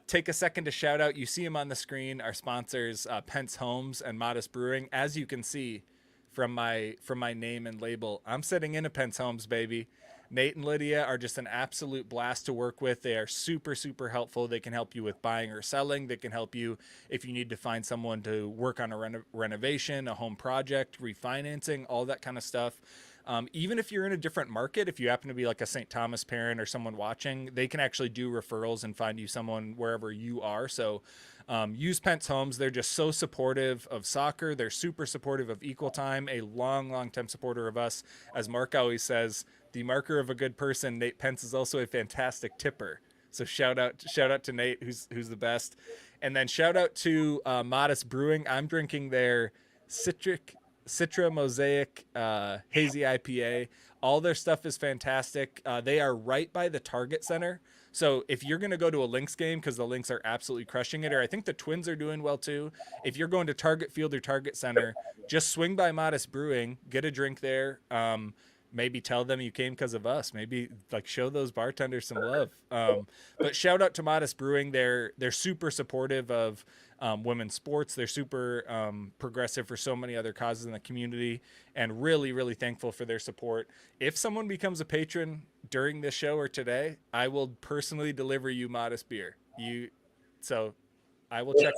Take a second to shout out. You see them on the screen. Our sponsors, Pentz Homes Modist Brewing. As you can see from my name and label, I'm sitting in a Pentz Homes, baby. Nate and Lydia are just an absolute blast to work with. They are super, super helpful. They can help you with buying or selling. They can help you if you need to find someone to work on a renovation, a home project, refinancing, all that kind of stuff. Even if you're in a different market, if you happen to be like a St. Thomas parent or someone watching, they can actually do referrals and find you someone wherever you are. So use Pentz Homes. They're just so supportive of soccer. They're super supportive of Equal Time, a long time supporter of us. As Mark always says, the marker of a good person, Nate Pentz, is also a fantastic tipper. So shout out to Nate, who's the best. And then shout out to Modist Brewing. I'm drinking their Citra Mosaic Hazy IPA. All their stuff is fantastic. They are right by the Target Center. So if you're going to go to a Lynx game, because the Lynx are absolutely crushing it, or I think the Twins are doing well too, if you're going to Target Field or Target Center, just swing by Modist Brewing, get a drink there. Maybe tell them you came because of us. Maybe like show those bartenders some love. But shout out to Modist Brewing. They're super supportive of women's sports. They're super progressive for so many other causes in the community, and really, really thankful for their support. If someone becomes a patron during this show or today, I will personally deliver you Modist beer. So I will check.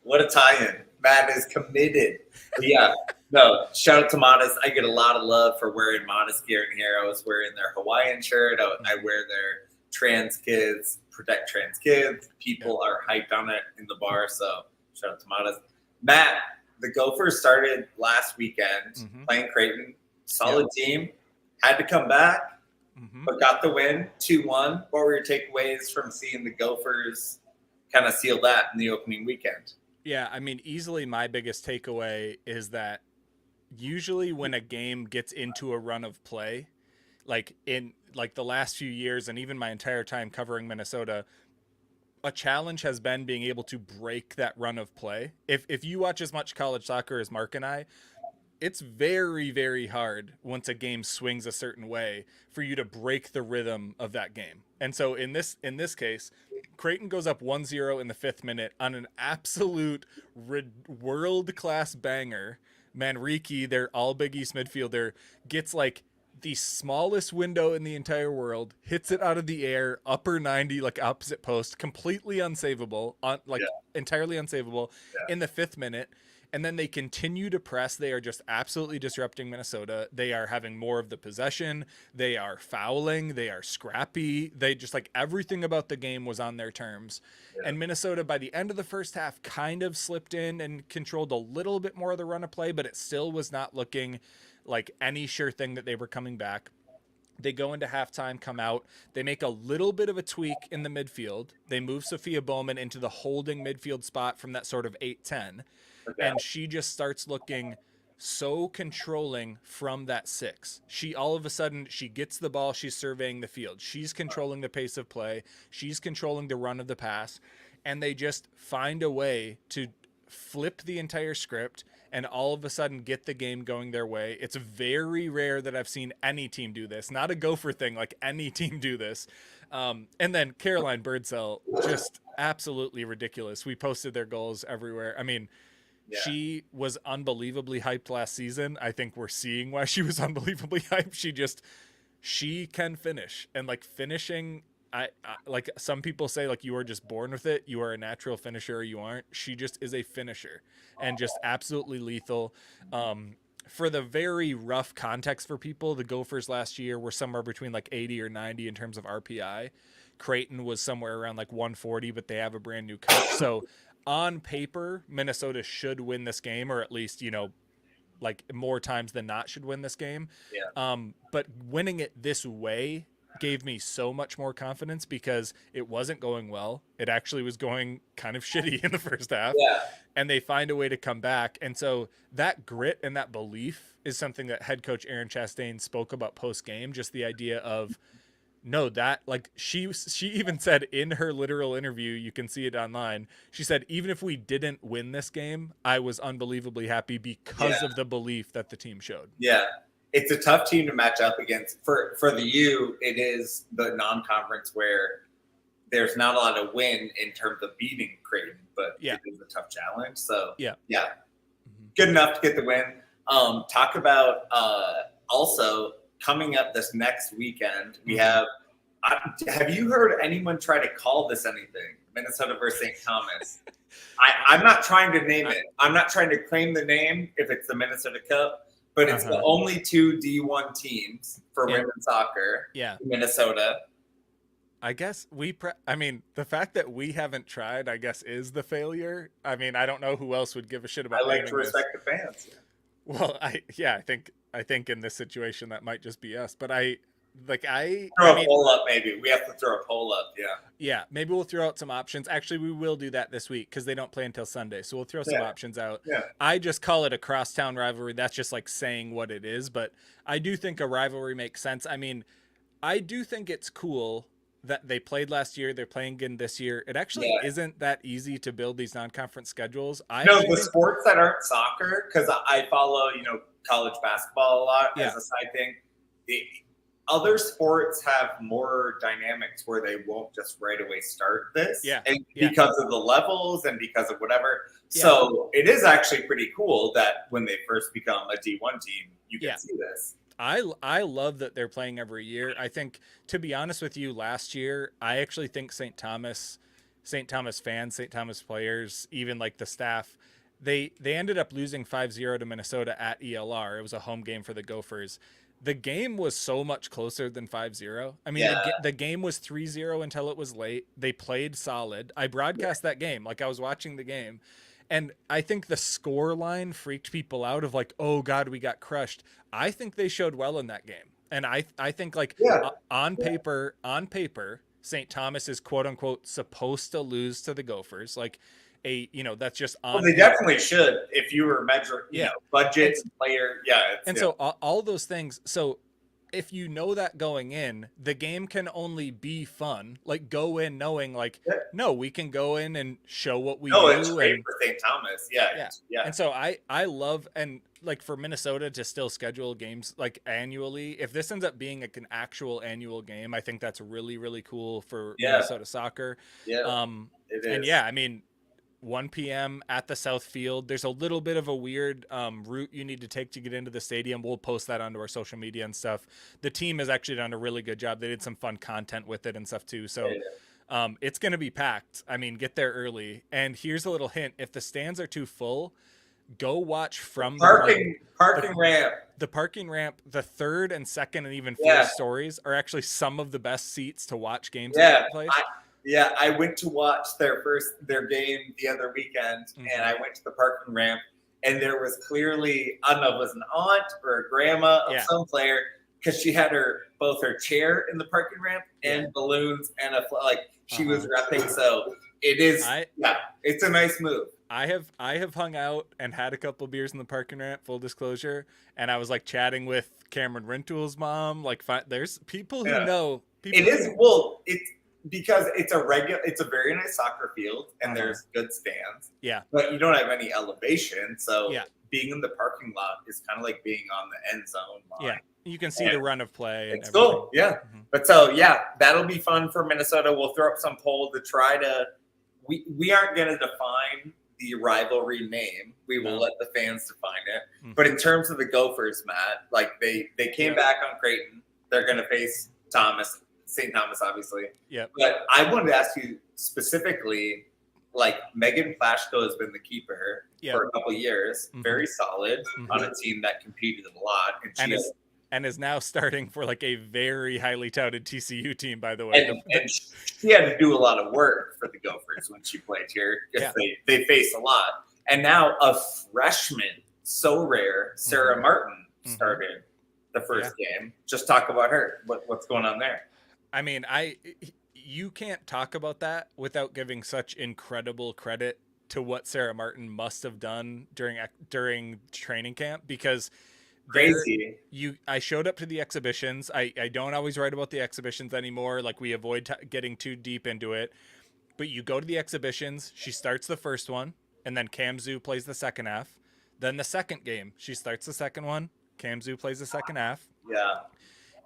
What a tie-in. Matt is committed. But yeah, no, shout out to Modist. I get a lot of love for wearing Modist gear in here. I was wearing their Hawaiian shirt. I wear their trans kids, protect trans kids. People are hyped on it in the bar, so shout out to Modist. Matt, the Gophers started last weekend playing Creighton. Solid team. Had to come back, but got the win, 2-1. What were your takeaways from seeing the Gophers kind of seal that in the opening weekend. Yeah, I mean, easily my biggest takeaway is that usually when a game gets into a run of play, like in like the last few years and even my entire time covering Minnesota, a challenge has been being able to break that run of play. If you watch as much college soccer as Mark and I, it's very, very hard once a game swings a certain way for you to break the rhythm of that game. And so in this case, Creighton goes up 1-0 in the 5th minute on an absolute world-class banger. Manrique, their all Big East midfielder, gets like the smallest window in the entire world, hits it out of the air, upper 90, like opposite post, completely unsavable, entirely unsavable in the 5th minute. And then they continue to press. They are just absolutely disrupting Minnesota. They are having more of the possession. They are fouling. They are scrappy. They just like everything about the game was on their terms. Yeah. And Minnesota, by the end of the first half, kind of slipped in and controlled a little bit more of the run of play, but it still was not looking like any sure thing that they were coming back. They go into halftime, come out. They make a little bit of a tweak in the midfield. They move Sophia Bowman into the holding midfield spot from that sort of 8-10. And she just starts looking so controlling from that 6. She all of a sudden, she gets the ball. She's surveying the field. She's controlling the pace of play. She's controlling the run of the pass. And they just find a way to flip the entire script and all of a sudden get the game going their way. It's very rare that I've seen any team do this. Not a Gopher thing, like any team do this. And then Caroline Birdsell, just absolutely ridiculous. We posted their goals everywhere. I mean, she was unbelievably hyped last season. I think we're seeing why she was unbelievably hyped. She can finish, and like finishing, I like some people say, like you are just born with it. You are a natural finisher or you aren't. She just is a finisher and just absolutely lethal. For the very rough context for people, the Gophers last year were somewhere between like 80 or 90 in terms of RPI. Creighton was somewhere around like 140, but they have a brand new coach. So on paper, Minnesota should win this game, or at least, like more times than not should win this game. Yeah. But winning it this way gave me so much more confidence because it wasn't going well. It actually was going kind of shitty in the first half. Yeah. And they find a way to come back. And so that grit and that belief is something that head coach Erin Chastain spoke about post game. Just the idea of, no, that like she even said in her literal interview, you can see it online. She said, even if we didn't win this game, I was unbelievably happy because of the belief that the team showed. Yeah. It's a tough team to match up against. For the U, it is the non-conference where there's not a lot of win in terms of beating Creighton, but it is a tough challenge. So good enough to get the win. Talk about also coming up this next weekend, we have you heard anyone try to call this anything? Minnesota versus St. Thomas. I'm not trying to name it. I'm not trying to claim the name if it's the Minnesota Cup, but it's the only 2 D1 teams for women's soccer in Minnesota. I guess the fact that we haven't tried, I guess, is the failure. I mean, I don't know who else would give a shit about. I like to respect the fans. Well, I think in this situation that might just be us, but throw a poll up. Maybe we have to throw a poll up. Yeah. Maybe we'll throw out some options. Actually, we will do that this week because they don't play until Sunday, so we'll throw some options out. Yeah. I just call it a crosstown rivalry. That's just like saying what it is, but I do think a rivalry makes sense. I mean, I do think it's cool that they played last year. They're playing again this year. It actually isn't that easy to build these non-conference schedules. Sports that aren't soccer, because I follow, college basketball a lot as a side thing. The other sports have more dynamics where they won't just right away start this. Because of the levels and because of whatever. Yeah. So it is actually pretty cool that when they first become a D1 team, you can see this. I love that they're playing every year. I think, to be honest with you, last year, I actually think St. Thomas fans, St. Thomas players, even like the staff, they ended up losing 5-0 to Minnesota at ELR. It was a home game for the Gophers. The game was so much closer than 5-0. I mean, the game was 3-0 until it was late. They played solid. I broadcast that game. Like, I was watching the game. And I think the score line freaked people out of like, oh God, we got crushed. I think they showed well in that game. And I think on paper, St. Thomas is quote unquote supposed to lose to the Gophers. Like that's just on. Well, they definitely should if you were measuring, budget, player. Yeah. So all those things. So if you know that going in, the game can only be fun. Like go in knowing no, we can go in and show what we do. It's great for St. Thomas. Yeah. And so I love, and like for Minnesota to still schedule games like annually, if this ends up being like an actual annual game, I think that's really, really cool for Minnesota soccer. Yeah. It is. And I mean, 1 p.m. at the South Field. There's a little bit of a weird route you need to take to get into the stadium. We'll post that onto our social media and stuff. The team has actually done a really good job. They did some fun content with it and stuff too. So it's going to be packed. I mean, get there early. And here's a little hint. If the stands are too full, go watch from parking ramp. The parking ramp, the third and second and even fourth stories are actually some of the best seats to watch games in that place. I went to watch their game the other weekend, and I went to the parking ramp, and there was clearly, I don't know if it was an aunt or a grandma of some player, because she had both her chair in the parking ramp and balloons and she was repping. So it is, it's a nice move. I have hung out and had a couple beers in the parking ramp, full disclosure, and I was like chatting with Cameron Rintoul's mom. Like, there's people who know. It's because it's a very nice soccer field and there's good stands. Yeah. But you don't have any elevation. So being in the parking lot is kind of like being on the end zone line. Yeah. You can see the run of play. It's cool. Yeah. Mm-hmm. But that'll be fun for Minnesota. We'll throw up some poll to try to, we aren't going to define the rivalry name. We will let the fans define it. Mm-hmm. But in terms of the Gophers, Matt, like they came back on Creighton. They're going to face St. Thomas, obviously. Yeah. But I wanted to ask you specifically, like Megan Plashko has been the keeper for a couple of years, very solid on a team that competed a lot, and is now starting for like a very highly touted TCU team, by the way. And she had to do a lot of work for the Gophers when she played here because they face a lot. And now a freshman, so rare, Sarah Martin started the first game. Just talk about her. What's going on there? I mean, you can't talk about that without giving such incredible credit to what Sarah Martin must have done during training camp, because crazy. I showed up to the exhibitions. I don't always write about the exhibitions anymore. Like, we avoid getting too deep into it, but you go to the exhibitions, she starts the first one, and then Cam Zhu plays the second half. Then the second game, she starts the second one, Cam Zhu plays the second half. Yeah.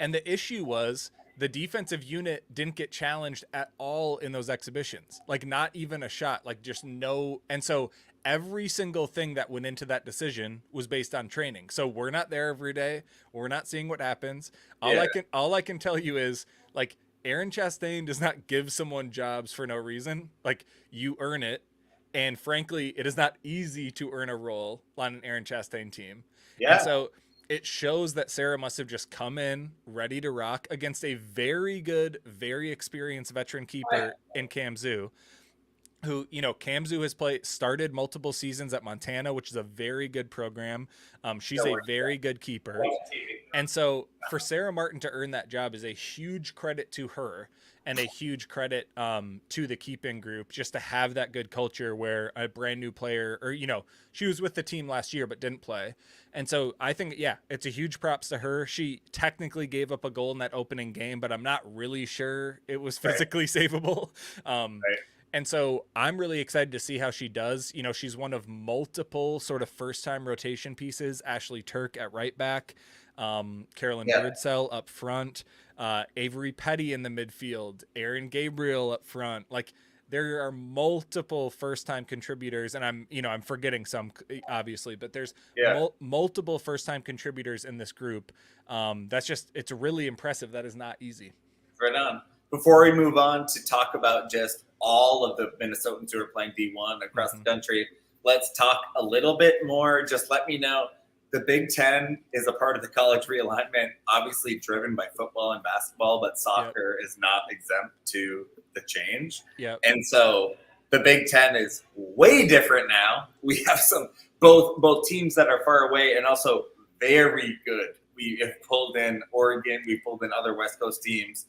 And the issue was, the defensive unit didn't get challenged at all in those exhibitions. Like, not even a shot, like just no. And so every single thing that went into that decision was based on training. So we're not there every day. We're not seeing what happens. All I can tell you is, like, Aaron Chastain does not give someone jobs for no reason. Like, you earn it. And frankly, it is not easy to earn a role on an Aaron Chastain team. Yeah. And so it shows that Sarah must have just come in ready to rock against a very good, very experienced veteran keeper in Cam Zhu, who, Cam Zhu has started multiple seasons at Montana, which is a very good program. She's a very good keeper. And so for Sarah Martin to earn that job is a huge credit to her and a huge credit to the keeping group, just to have that good culture where a brand new player, or, she was with the team last year but didn't play. And so I think, it's a huge props to her. She technically gave up a goal in that opening game, but I'm not really sure it was physically savable. And so I'm really excited to see how she does. She's one of multiple sort of first-time rotation pieces. Ashley Turk at right back, Carolyn Birdsell up front, Avery Petty in the midfield, Aaron Gabriel up front. Like, there are multiple first-time contributors, and I'm forgetting some, obviously, but there's multiple first-time contributors in this group. It's really impressive. That is not easy. Right on. Before we move on to talk about just all of the Minnesotans who are playing D1 across the country, let's talk a little bit more. Just let me know. The Big Ten is a part of the college realignment, obviously driven by football and basketball, but soccer is not exempt to the change. Yep. And so the Big Ten is way different now. We have both teams that are far away and also very good. We have pulled in Oregon. We pulled in other West Coast teams.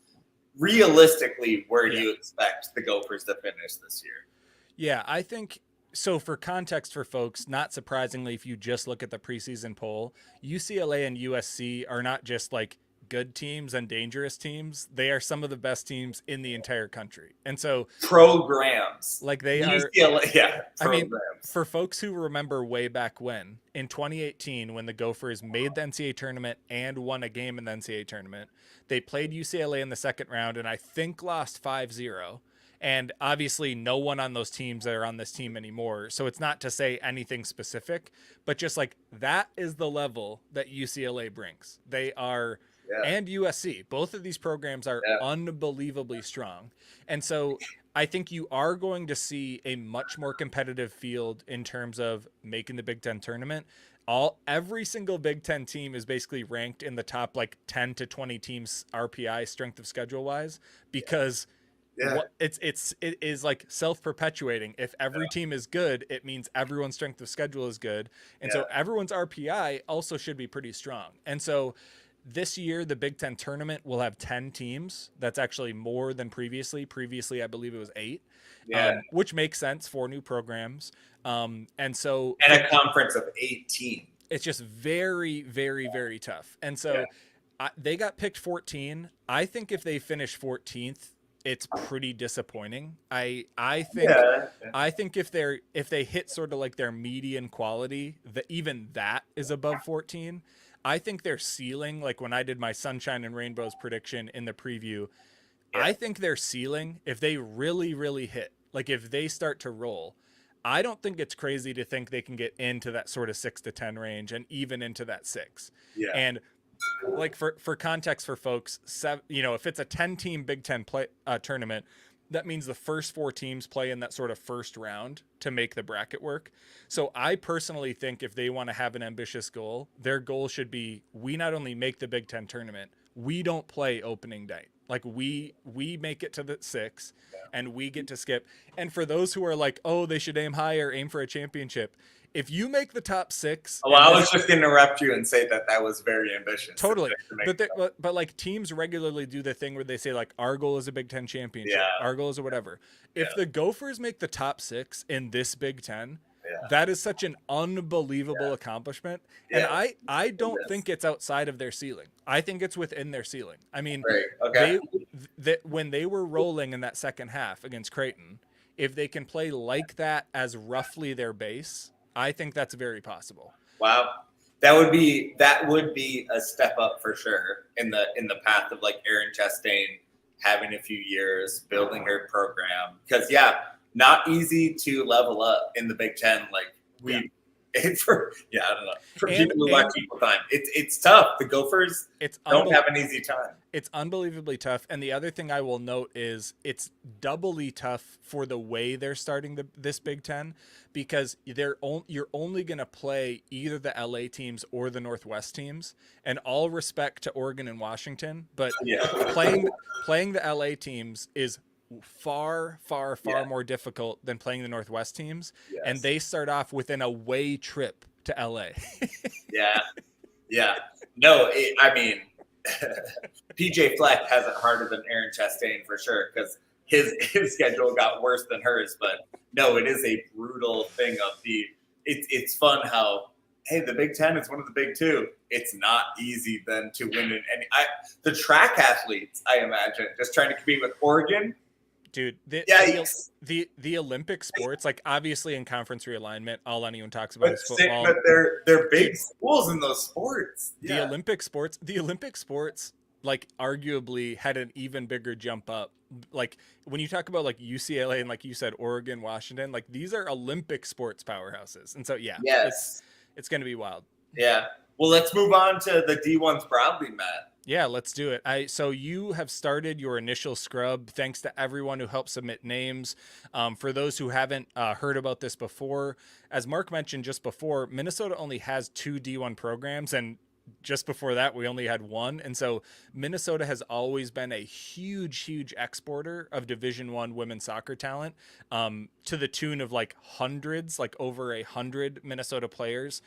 realistically, where do you expect the Gophers to finish this year? Yeah, I think so. For context for folks, not surprisingly, if you just look at the preseason poll, UCLA and USC are not just like good teams and dangerous teams. They are some of the best teams in the entire country. And so programs like they UCLA, are, I mean, for folks who remember way back when in 2018, when the Gophers made the NCAA tournament and won a game in the NCAA tournament, they played UCLA in the second round and I think lost 5-0. And obviously no one on those teams that are on this team anymore. So it's not to say anything specific, but just like that is the level that UCLA brings. They are, and USC, both of these programs are unbelievably strong. And so I think you are going to see a much more competitive field in terms of making the Big Ten tournament. Every single Big Ten team is basically ranked in the top like 10 to 20 teams RPI strength of schedule wise, because it is like self-perpetuating. If every team is good, it means everyone's strength of schedule is good. And so everyone's RPI also should be pretty strong. And so this year, the Big Ten tournament will have 10 teams. That's actually more than previously. Previously, I believe it was 8, which makes sense for new programs. And a conference of 18. It's just very, very, very tough. And so they got picked 14. I think if they finish 14th, it's pretty disappointing. I think if they hit sort of like their median quality, even that is above 14. I think their ceiling, like when I did my Sunshine and Rainbows prediction in the preview, I think their ceiling, if they really, really hit, like if they start to roll, I don't think it's crazy to think they can get into that sort of 6 to 10 range and even into that 6. Yeah. And like for context for folks, if it's a 10-team Big Ten tournament, that means the first 4 teams play in that sort of first round to make the bracket work. So I personally think if they want to have an ambitious goal, their goal should be, we not only make the Big Ten tournament, we don't play opening night. Like we make it to the 6 and we get to skip. And for those who are like, oh, they should aim higher, aim for a championship. If you make the top 6, I was just going to interrupt you and say that was very ambitious. Totally, but like teams regularly do the thing where they say like our goal is a Big Ten championship, our goal is a whatever. If the Gophers make the top 6 in this Big Ten, that is such an unbelievable accomplishment, and I don't think it's outside of their ceiling. I think it's within their ceiling. I mean, when they were rolling in that second half against Creighton, if they can play like that as roughly their base, I think that's very possible. Wow. That would be a step up for sure in the path of like Erin Chastain having a few years, building her program. Because not easy to level up in the Big Ten. Like I don't know. For people who watch equal time, it's tough. The Gophers don't have an easy time. It's unbelievably tough. And the other thing I will note is it's doubly tough for the way they're starting this Big Ten, because you're only going to play either the LA teams or the Northwest teams. And all respect to Oregon and Washington, but playing the LA teams is far more difficult than playing the Northwest teams. And they start off with an away trip to LA. No, I mean, PJ Fleck has it harder than Erin Chastain for sure, because his schedule got worse than hers. But no, it is a brutal thing of it's fun how, hey, the Big Ten is one of the big 2. It's not easy then to win in any. The track athletes, I imagine, just trying to compete with Oregon. Dude, the Olympic sports, like obviously in conference realignment, all anyone talks about is football. But they're big schools in those sports. The Olympic sports, like arguably had an even bigger jump up. Like when you talk about like UCLA and like you said, Oregon, Washington, like these are Olympic sports powerhouses. And so it's going to be wild. Yeah. Well, let's move on to the D1s broadly, Matt. Yeah, let's do it. So you have started your initial scrub. Thanks to everyone who helped submit names. For those who haven't heard about this before, as Mark mentioned just before, Minnesota only has 2 D1 programs, and just before that, we only had one. And so Minnesota has always been a huge exporter of Division I women's soccer talent, to the tune of like hundreds, like over 100 Minnesota players.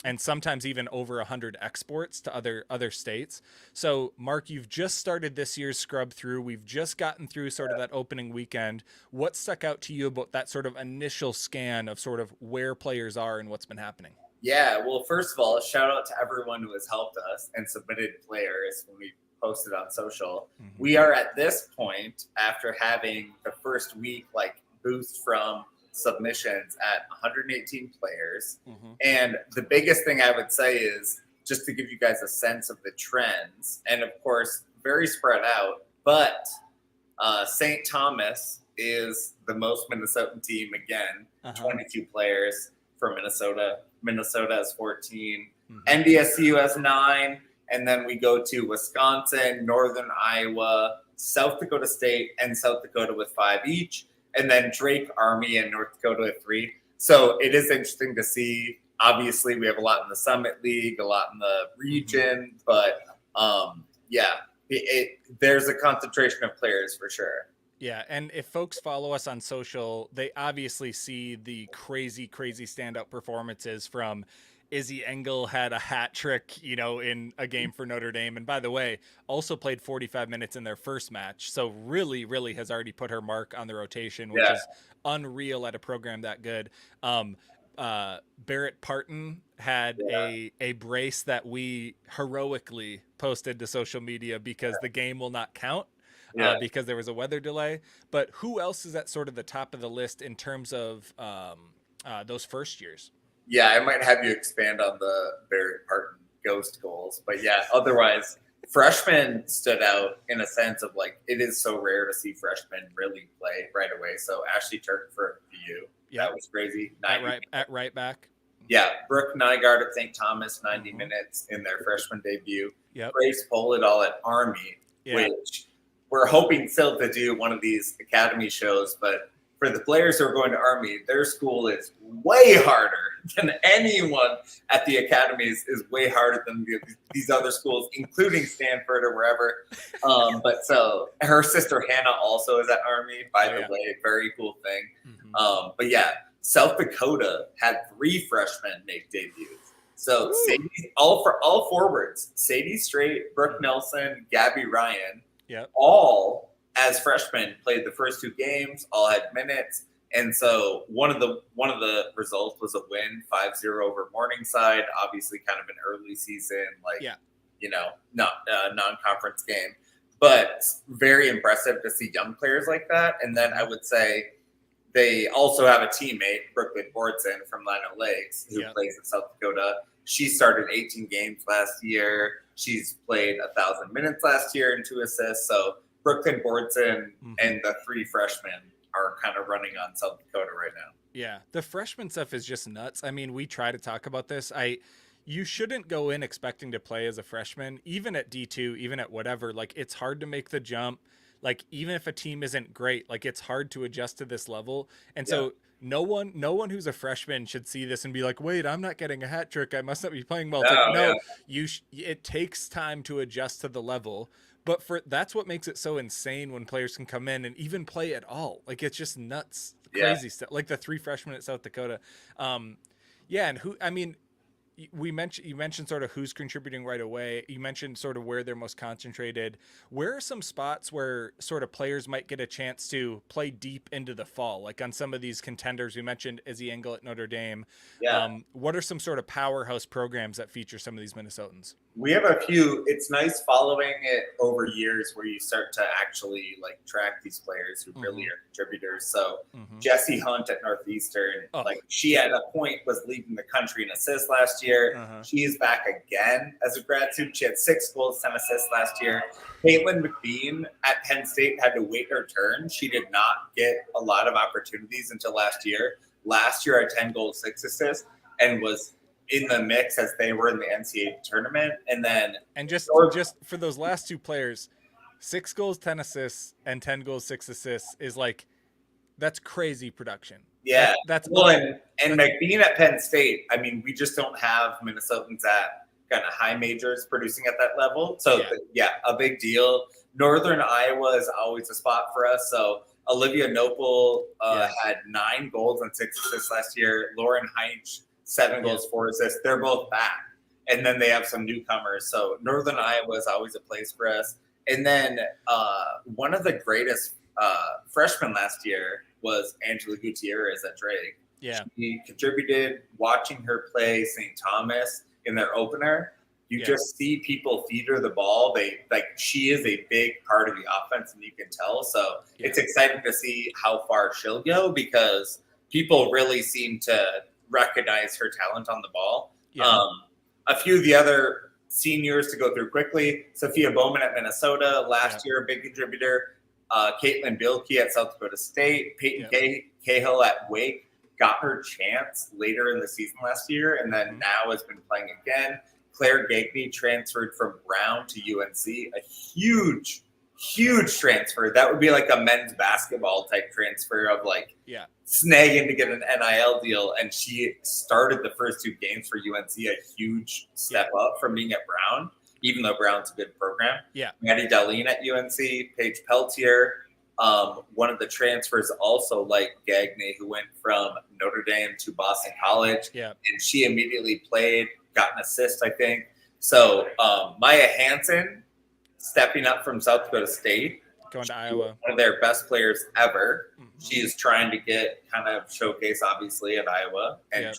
And sometimes even over 100 exports to other states. So, Mark, you've just started this year's scrub through. We've just gotten through sort of that opening weekend. What stuck out to you about that sort of initial scan of sort of where players are and what's been happening? Yeah, well, first of all, shout out to everyone who has helped us and submitted players when we posted on social. Mm-hmm. We are at this point, after having the first week like boost from submissions at 118 players. Mm-hmm. And the biggest thing I would say is just to give you guys a sense of the trends, and of course, very spread out, but St. Thomas is the most Minnesotan team again, 22 players for Minnesota. Minnesota has 14. Mm-hmm. NDSU has 9. And then we go to Wisconsin, Northern Iowa, South Dakota State, and South Dakota with 5 each. And then Drake, Army, and North Dakota with 3. So it is interesting to see. Obviously, we have a lot in the Summit League, a lot in the region. But, there's a concentration of players for sure. Yeah, and if folks follow us on social, they obviously see the crazy standout performances from Izzy Engel had a hat trick, in a game for Notre Dame. And by the way, also played 45 minutes in their first match. So really has already put her mark on the rotation, which is unreal at a program that good. Barrett Parton had a brace that we heroically posted to social media because the game will not count. Because there was a weather delay. But who else is at sort of the top of the list in terms of those first years? Yeah, I might have you expand on the Barrett Parton ghost goals. But otherwise, freshmen stood out in a sense of like, it is so rare to see freshmen really play right away. So Ashley Turk for VU, that was crazy. At right back. Yeah, Brooke Nygaard at St. Thomas, 90 minutes in their freshman debut. Grace Polidal at Army, which we're hoping still to do one of these academy shows, but for the players who are going to Army, their school is way harder than anyone at the academies is way harder than these other schools, including Stanford or wherever. But so her sister Hannah also is at Army, by the way, very cool thing. Mm-hmm. But South Dakota had 3 freshmen make debuts. So Sadie, all forwards, Sadie Straight, Brooke Nelson, Gabby Ryan, all as freshmen played the first 2 games, all had minutes. And so one of the results was a win, 5-0 over Morningside, obviously kind of an early season, non-conference game, but very impressive to see young players like that. And then I would say they also have a teammate, Brooklyn Bordson from Lino Lakes, who plays in South Dakota. She started 18 games last year. She's played 1,000 minutes last year and 2 assists. So Brooklyn Bordson and the 3 freshmen are kind of running on South Dakota right now. Yeah, the freshman stuff is just nuts. I mean, we try to talk about this. You shouldn't go in expecting to play as a freshman, even at D2, even at whatever. Like, it's hard to make the jump. Like, even if a team isn't great, like, it's hard to adjust to this level. And so no one who's a freshman should see this and be like, wait, I'm not getting a hat trick. I must not be playing well. It takes time to adjust to the level. But that's what makes it so insane when players can come in and even play at all. Like, it's just nuts, crazy stuff. Like the 3 freshmen at South Dakota. And you mentioned sort of who's contributing right away. You mentioned sort of where they're most concentrated. Where are some spots where sort of players might get a chance to play deep into the fall? Like on some of these contenders, we mentioned Izzy Engel at Notre Dame. What are some sort of powerhouse programs that feature some of these Minnesotans? We have a few. It's nice following it over years where you start to actually like track these players who really are contributors. So Jessie Hunt at Northeastern, she at a point was leading the country in assists last year. She is back again as a grad student. She had 6 goals, 10 assists last year. Caitlin McBean at Penn State had to wait her turn. She did not get a lot of opportunities until last year. Last year, had 10 goals, 6 assists, and was in the mix as they were in the NCAA tournament. And just for those last 2 players, 6 goals, 10 assists, and 10 goals, 6 assists is like, that's crazy production. Yeah. And McBean at Penn State, I mean, we just don't have Minnesotans at kind of high majors producing at that level. So a big deal. Northern Iowa is always a spot for us. So Olivia Nopal had 9 goals and 6 assists last year. Lauren Heitch, 7 goals, 4 assists. They're both back. And then they have some newcomers. So Northern Iowa is always a place for us. And then one of the greatest freshmen last year was Angela Gutierrez at Drake. Yeah. She contributed. Watching her play St. Thomas in their opener, you just see people feed her the ball. She is a big part of the offense, and you can tell. So it's exciting to see how far she'll go because people really seem to recognize her talent on the ball. Yeah. A few of the other seniors to go through quickly. Sophia Bowman at Minnesota last year, a big contributor. Caitlin Bilkey at South Dakota State. Peyton Cahill at Wake got her chance later in the season last year, and then now has been playing again. Claire Gagney transferred from Brown to UNC, a huge transfer. That would be like a men's basketball type transfer of snagging to get an NIL deal. And she started the first 2 games for UNC, a huge step up from being at Brown, even though Brown's a good program. Yeah. Maddie Darlene at UNC, Paige Peltier. One of the transfers also like Gagney, who went from Notre Dame to Boston College. Yeah. And she immediately played, got an assist, I think. So Maya Hansen stepping up from South Dakota State. Going to Iowa. One of their best players ever. Mm-hmm. She is trying to get kind of showcase, obviously, at Iowa and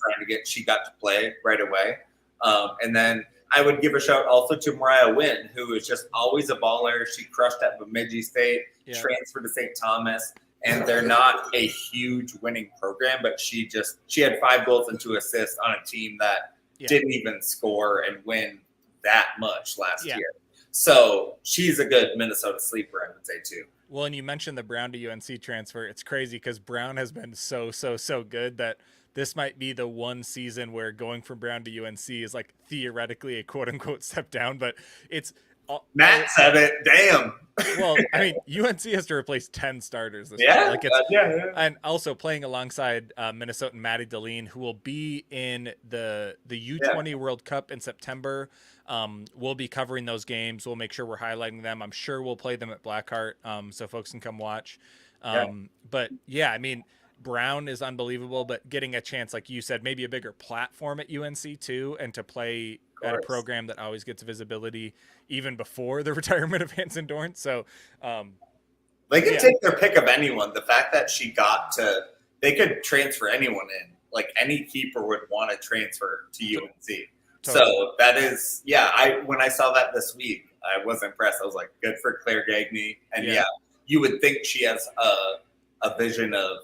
she got to play right away. And then I would give a shout also to Mariah Wynn, who is just always a baller. She crushed at Bemidji State, transferred to St. Thomas, and they're not a huge winning program, but she had 5 goals and 2 assists on a team that didn't even score and win that much last year. So she's a good Minnesota sleeper, I would say, too. Well, and you mentioned the Brown to UNC transfer. It's crazy because Brown has been so good that this might be the one season where going from Brown to UNC is like theoretically a quote unquote step down, but it's Matt said it. Damn. Well, I mean, UNC has to replace 10 starters this year. Like and also playing alongside Minnesotan Maddie Darlene, who will be in the U20 World Cup in September. We'll be covering those games. We'll make sure we're highlighting them. I'm sure we'll play them at Blackheart, so folks can come watch. But I mean, Brown is unbelievable, but getting a chance, like you said, maybe a bigger platform at UNC too, and to play at a program that always gets visibility even before the retirement of Hanson Dorn. So they could take their pick of anyone. The fact that they could transfer anyone in, like any keeper would want to transfer to UNC. Totally. So that is, when I saw that this week, I was impressed. I was like, good for Claire Gagney. And you would think she has a vision of,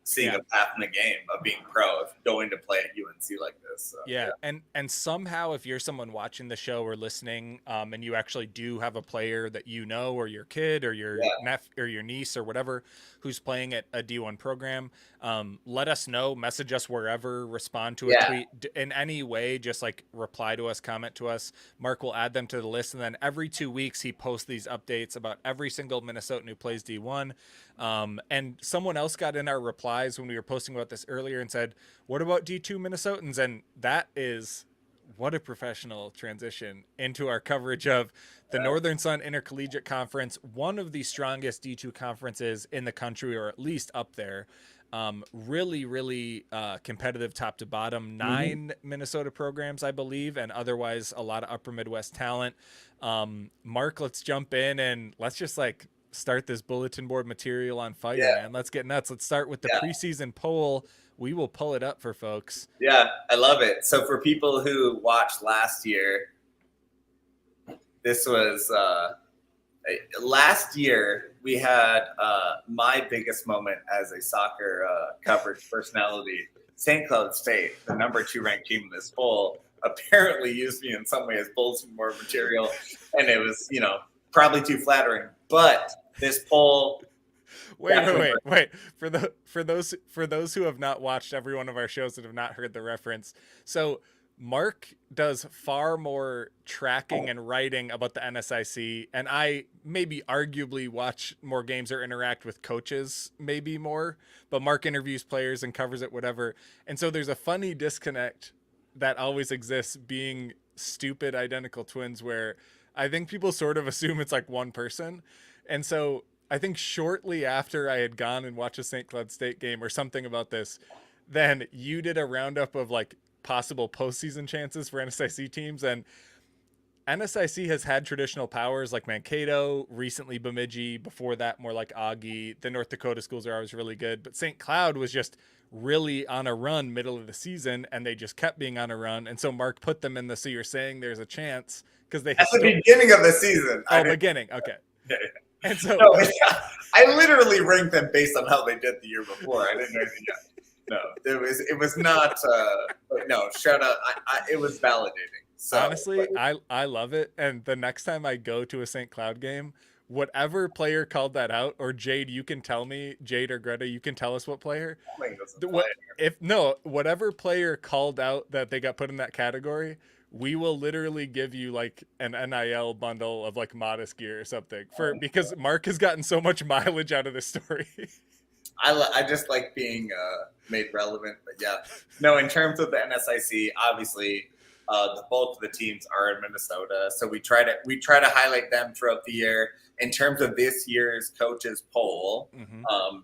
seeing a path in the game of being pro, of going to play at UNC like this. So, And somehow if you're someone watching the show or listening, and you actually do have a player that or your kid or your or your niece or whatever who's playing at a D1 program, let us know, message us wherever, respond to a tweet in any way, just like reply to us, comment to us. Mark will add them to the list, and then every 2 weeks he posts these updates about every single Minnesotan who plays D1. And someone else got in our replies when we were posting about this earlier and said, what about D2 Minnesotans? And that is what a professional transition into our coverage of the Northern Sun Intercollegiate Conference, one of the strongest D2 conferences in the country, or at least up there. Really competitive top to bottom, 9 Minnesota programs, I believe, and otherwise a lot of upper Midwest talent. Mark, let's jump in and let's just start this bulletin board material on fire, man. Let's get nuts. Let's start with the preseason poll. We will pull it up for folks. Yeah, I love it. So for people who watched last year, this was last year we had my biggest moment as a soccer coverage personality. St. Cloud State, the number 2 ranked team in this poll, apparently used me in some way as bulletin board material, and it was, probably too flattering. But this poll. Wait. For those who have not watched every one of our shows and have not heard the reference, so Mark does far more tracking and writing about the NSIC, and I maybe arguably watch more games or interact with coaches maybe more, but Mark interviews players and covers it, whatever. And so there's a funny disconnect that always exists being stupid identical twins where I think people sort of assume it's like one person. And so I think shortly after I had gone and watched a St. Cloud State game or something about this, then you did a roundup of like possible postseason chances for NSIC teams. And NSIC has had traditional powers like Mankato, recently Bemidji, before that more like Augie. The North Dakota schools are always really good, but St. Cloud was just really on a run middle of the season, and they just kept being on a run. And so Mark put them in the, so you're saying there's a chance because they at the beginning of the season. Oh, beginning. Okay. Yeah. And so no, I literally ranked them based on how they did the year before. I didn't know anything yet. No, it was not. No, shout out. It was validating. So, honestly, I love it. And the next time I go to a St. Cloud game, whatever player called that out, or Jade, you can tell me, Jade or Greta, you can tell us what player. Whatever player called out that they got put in that category, we will literally give you like an NIL bundle of like Modist gear or something because Mark has gotten so much mileage out of this story. I just like being made relevant, but yeah. No, in terms of the NSIC, obviously the bulk of the teams are in Minnesota, so we try to highlight them throughout the year. In terms of this year's coaches poll,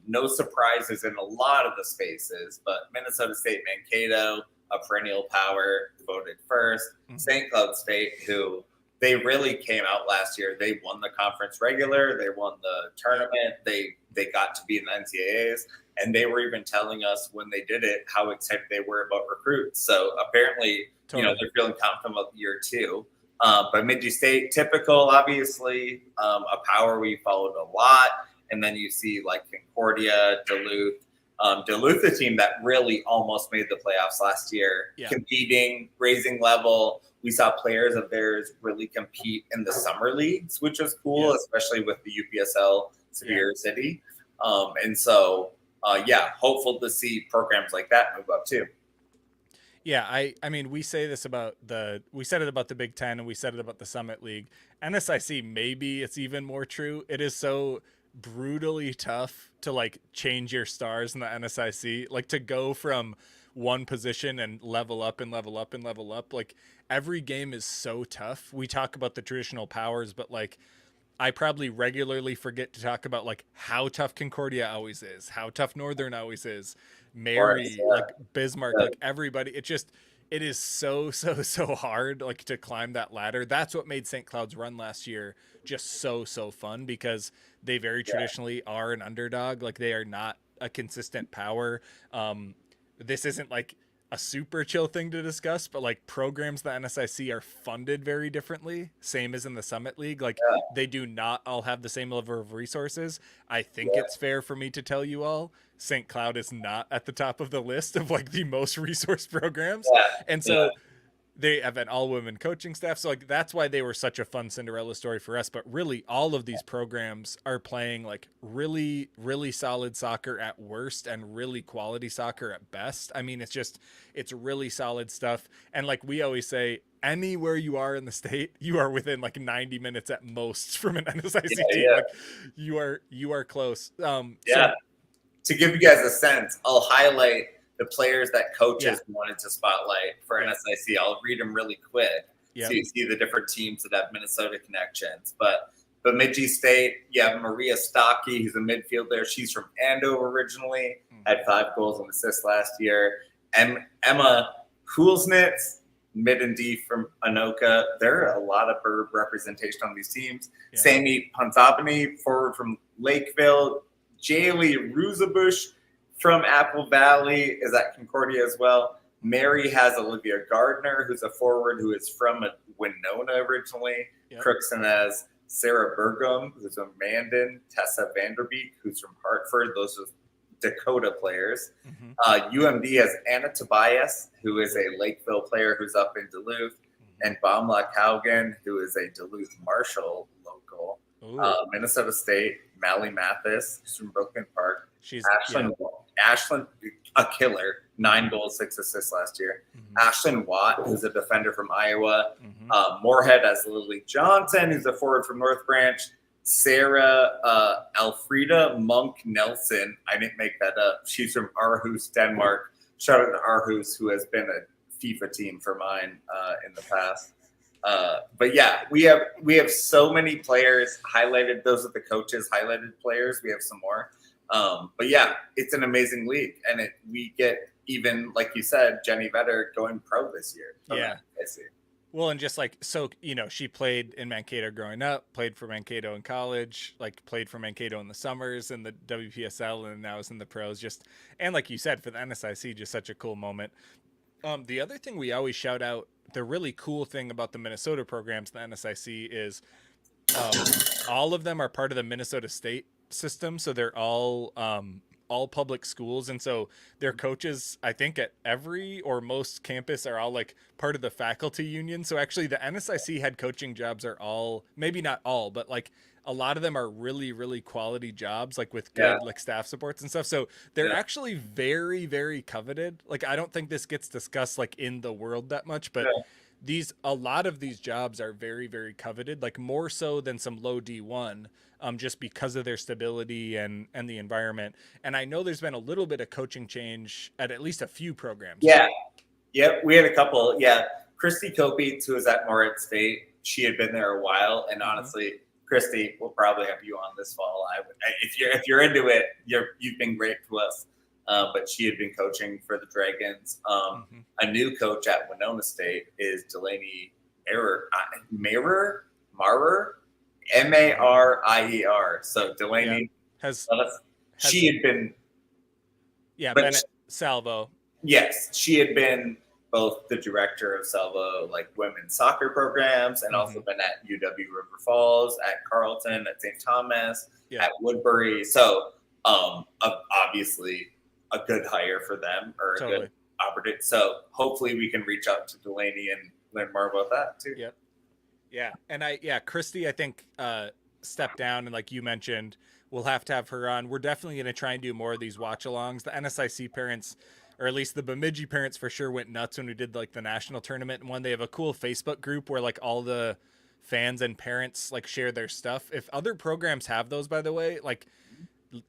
no surprises in a lot of the spaces, but Minnesota State Mankato, a perennial power, voted first. St. Cloud State, who they really came out last year. They won the conference regular. They won the tournament. They got to be in the NCAAs. And they were even telling us when they did it how excited they were about recruits. So apparently, they're feeling confident about year two. But Bemidji State, typical, obviously, a power we followed a lot. And then you see like Concordia, Duluth. Duluth, a team that really almost made the playoffs last year, competing, raising level. We saw players of theirs really compete in the summer leagues, which was cool, especially with the UPSL Superior City. And so, hopeful to see programs like that move up too. Yeah, I mean, we said it about the Big Ten and we said it about the Summit League. NSIC, maybe it's even more true. It is so brutally tough to like change your stars in the NSIC, like to go from one position and level up and level up and level up. Like every game is so tough. We talk about the traditional powers, but like I probably regularly forget to talk about like how tough Concordia always is, how tough Northern always is, Mary, like Bismarck, like everybody. It is so hard like to climb that ladder. That's what made St. Cloud's run last year just so fun, because they very traditionally are an underdog. Like they are not a consistent power. This isn't like a super chill thing to discuss, but like programs the NSIC are funded very differently, same as in the Summit League. Like they do not all have the same level of resources. I think it's fair for me to tell you all, St. Cloud is not at the top of the list of like the most resource programs. And so they have an all-women coaching staff. So like that's why they were such a fun Cinderella story for us. But really all of these programs are playing like really, really solid soccer at worst and really quality soccer at best. I mean, it's really solid stuff. And like we always say, anywhere you are in the state, you are within like 90 minutes at most from an NSIC team. Like you are close. So, to give you guys a sense, I'll highlight the players that coaches wanted to spotlight for NSIC. I'll read them really quick so you see the different teams that have Minnesota connections. But Bemidji State, you have Maria Stocky, who's a midfielder. She's from Andover originally, had 5 goals and assists last year. And Emma Kulsnitz, mid and D from Anoka. There are a lot of bird representation on these teams. Sammy Ponsabani, forward from Lakeville. Jaylee Ruzabush from Apple Valley is at Concordia as well. Mary has Olivia Gardner, who's a forward who is from Winona originally. Crookston has Sarah Burgum, who's from Mandan. Tessa Vanderbeek, who's from Hartford. Those are Dakota players. UMD has Anna Tobias, who is a Lakeville player who's up in Duluth. And Baumla Haugen, who is a Duluth Marshall local. Minnesota State, Mally Mathis, who's from Brooklyn Park. She's Ashlyn, a killer, 9 goals, 6 assists last year. Ashlyn Watt, who's a defender from Iowa. Moorhead has Lily Johnson, who's a forward from North Branch. Sarah Alfreda Monk Nelson, I didn't make that up. She's from Aarhus, Denmark. Shout out to Aarhus, who has been a FIFA team for mine in the past. But yeah, we have so many players highlighted. Those are the coaches highlighted players. We have some more. But yeah, it's an amazing league, and we get, even like you said, Jenny Vetter going pro this year. Yeah. I see. Well, and just like, so, she played in Mankato growing up, played for Mankato in college, like played for Mankato in the summers and the WPSL, and now is in the pros. And like you said, for the NSIC, just such a cool moment. The other thing we always shout out, the really cool thing about the Minnesota programs, the NSIC, is all of them are part of the Minnesota State system. So they're all public schools, and so their coaches, I think at every or most campus, are all like part of the faculty union. So actually the NSIC head coaching jobs are all, maybe not all, but like a lot of them are really, really quality jobs, like with good like staff supports and stuff. So they're actually very, very coveted. Like, I don't think this gets discussed like in the world that much, but a lot of these jobs are very, very coveted, like more so than some low D1, just because of their stability and the environment. And I know there's been a little bit of coaching change at least a few programs. Yeah. Yep. We had a couple. Yeah. Christy Copites, who was at Moritz State, she had been there a while. And honestly, Christy, we'll probably have you on this fall. If you're into it, you've been great to us. But she had been coaching for the Dragons. A new coach at Winona State is Delaney Marier, Marier. So Delaney she had been. Yeah, Bennett Salvo. Yes, she had been both the director of Salvo, like women's soccer programs, and also been at UW River Falls, at Carleton, at St. Thomas, at Woodbury. So obviously a good hire for them, or a good opportunity. So hopefully we can reach out to Delaney and learn more about that too. Yep. Yeah. And Christy, I think, stepped down, and like you mentioned, we'll have to have her on. We're definitely going to try and do more of these watch alongs. The NSIC parents, or at least the Bemidji parents for sure, went nuts when we did like the national tournament one. They have a cool Facebook group where like all the fans and parents like share their stuff. If other programs have those, by the way, like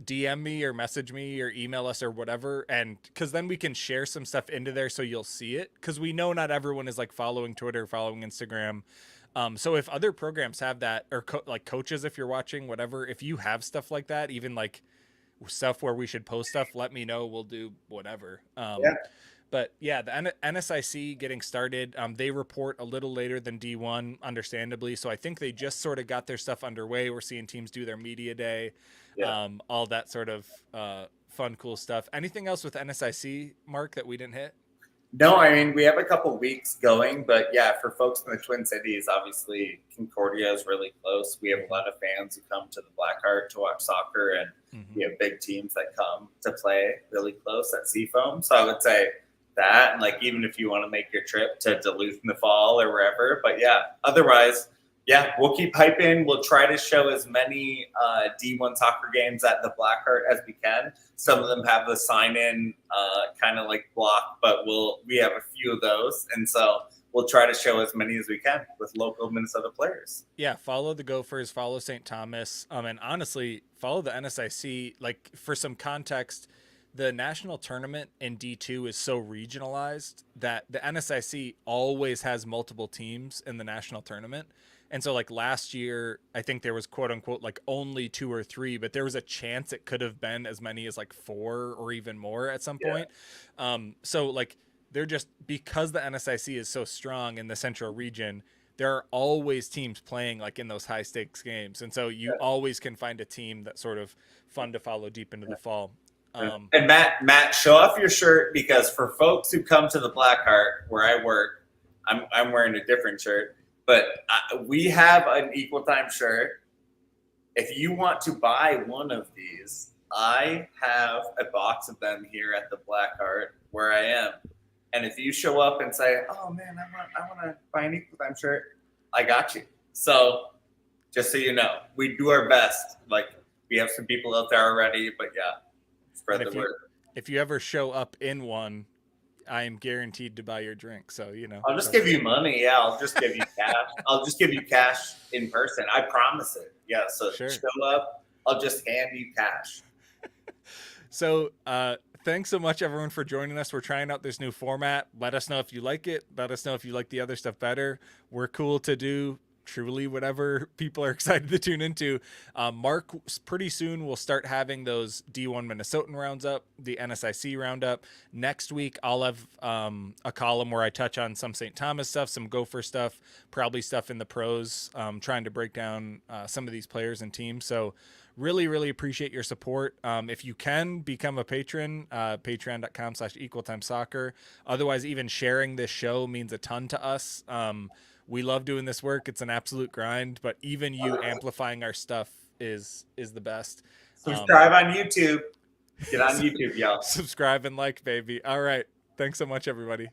DM me or message me or email us or whatever, and because then we can share some stuff into there so you'll see it, because we know not everyone is like following Twitter, following Instagram. So if other programs have that, or like coaches, if you're watching, whatever, if you have stuff like that, even like stuff where we should post stuff, let me know. We'll do whatever. But yeah, the NSIC getting started, they report a little later than D1, understandably. So I think they just sort of got their stuff underway. We're seeing teams do their media day, all that sort of fun, cool stuff. Anything else with NSIC, Mark, that we didn't hit? No, I mean, we have a couple weeks going, but yeah, for folks in the Twin Cities, obviously Concordia is really close. We have a lot of fans who come to the Blackheart to watch soccer, and we have big teams that come to play really close at Seafoam. So I would say that, and like, even if you want to make your trip to Duluth in the fall or wherever, but yeah, otherwise, yeah, we'll keep hyping. We'll try to show as many D1 soccer games at the Blackheart as we can. Some of them have the sign-in kind of like block, but we have a few of those, and so we'll try to show as many as we can with local Minnesota players. Yeah, follow the Gophers, follow St. Thomas, and honestly, follow the NSIC. Like, for some context, the national tournament in D2 is so regionalized that the NSIC always has multiple teams in the national tournament. And so like last year, I think there was quote unquote like only 2 or 3, but there was a chance it could have been as many as like 4 or even more at some point. So like they're just, because the NSIC is so strong in the central region, there are always teams playing like in those high stakes games. And so you always can find a team that's sort of fun to follow deep into the fall. And Matt, show off your shirt, because for folks who come to the Blackheart where I work, I'm wearing a different shirt. But we have an equal time shirt. If you want to buy one of these, I have a box of them here at the Blackheart where I am. And if you show up and say, "Oh man, I want to buy an equal time shirt," I got you. So just so you know, we do our best. Like, we have some people out there already, but yeah, spread the word. If you ever show up in one, I am guaranteed to buy your drink. So, I'll just give you money. Yeah, I'll just give you cash. I'll just give you cash in person. I promise it. Yeah, so show up. I'll just hand you cash. So thanks so much, everyone, for joining us. We're trying out this new format. Let us know if you like it. Let us know if you like the other stuff better. We're cool to do truly whatever people are excited to tune into. Mark pretty soon will start having those D1 Minnesotan rounds up, the NSIC roundup. Next week I'll have a column where I touch on some St. Thomas stuff, some Gopher stuff, probably stuff in the pros, trying to break down some of these players and teams. So really appreciate your support. If you can become a patron, patreon.com/equaltimesoccer. Otherwise, even sharing this show means a ton to us. We love doing this work. It's an absolute grind, but even you amplifying our stuff is the best. Subscribe on YouTube. Get on YouTube, y'all. Subscribe and like, baby. All right. Thanks so much, everybody.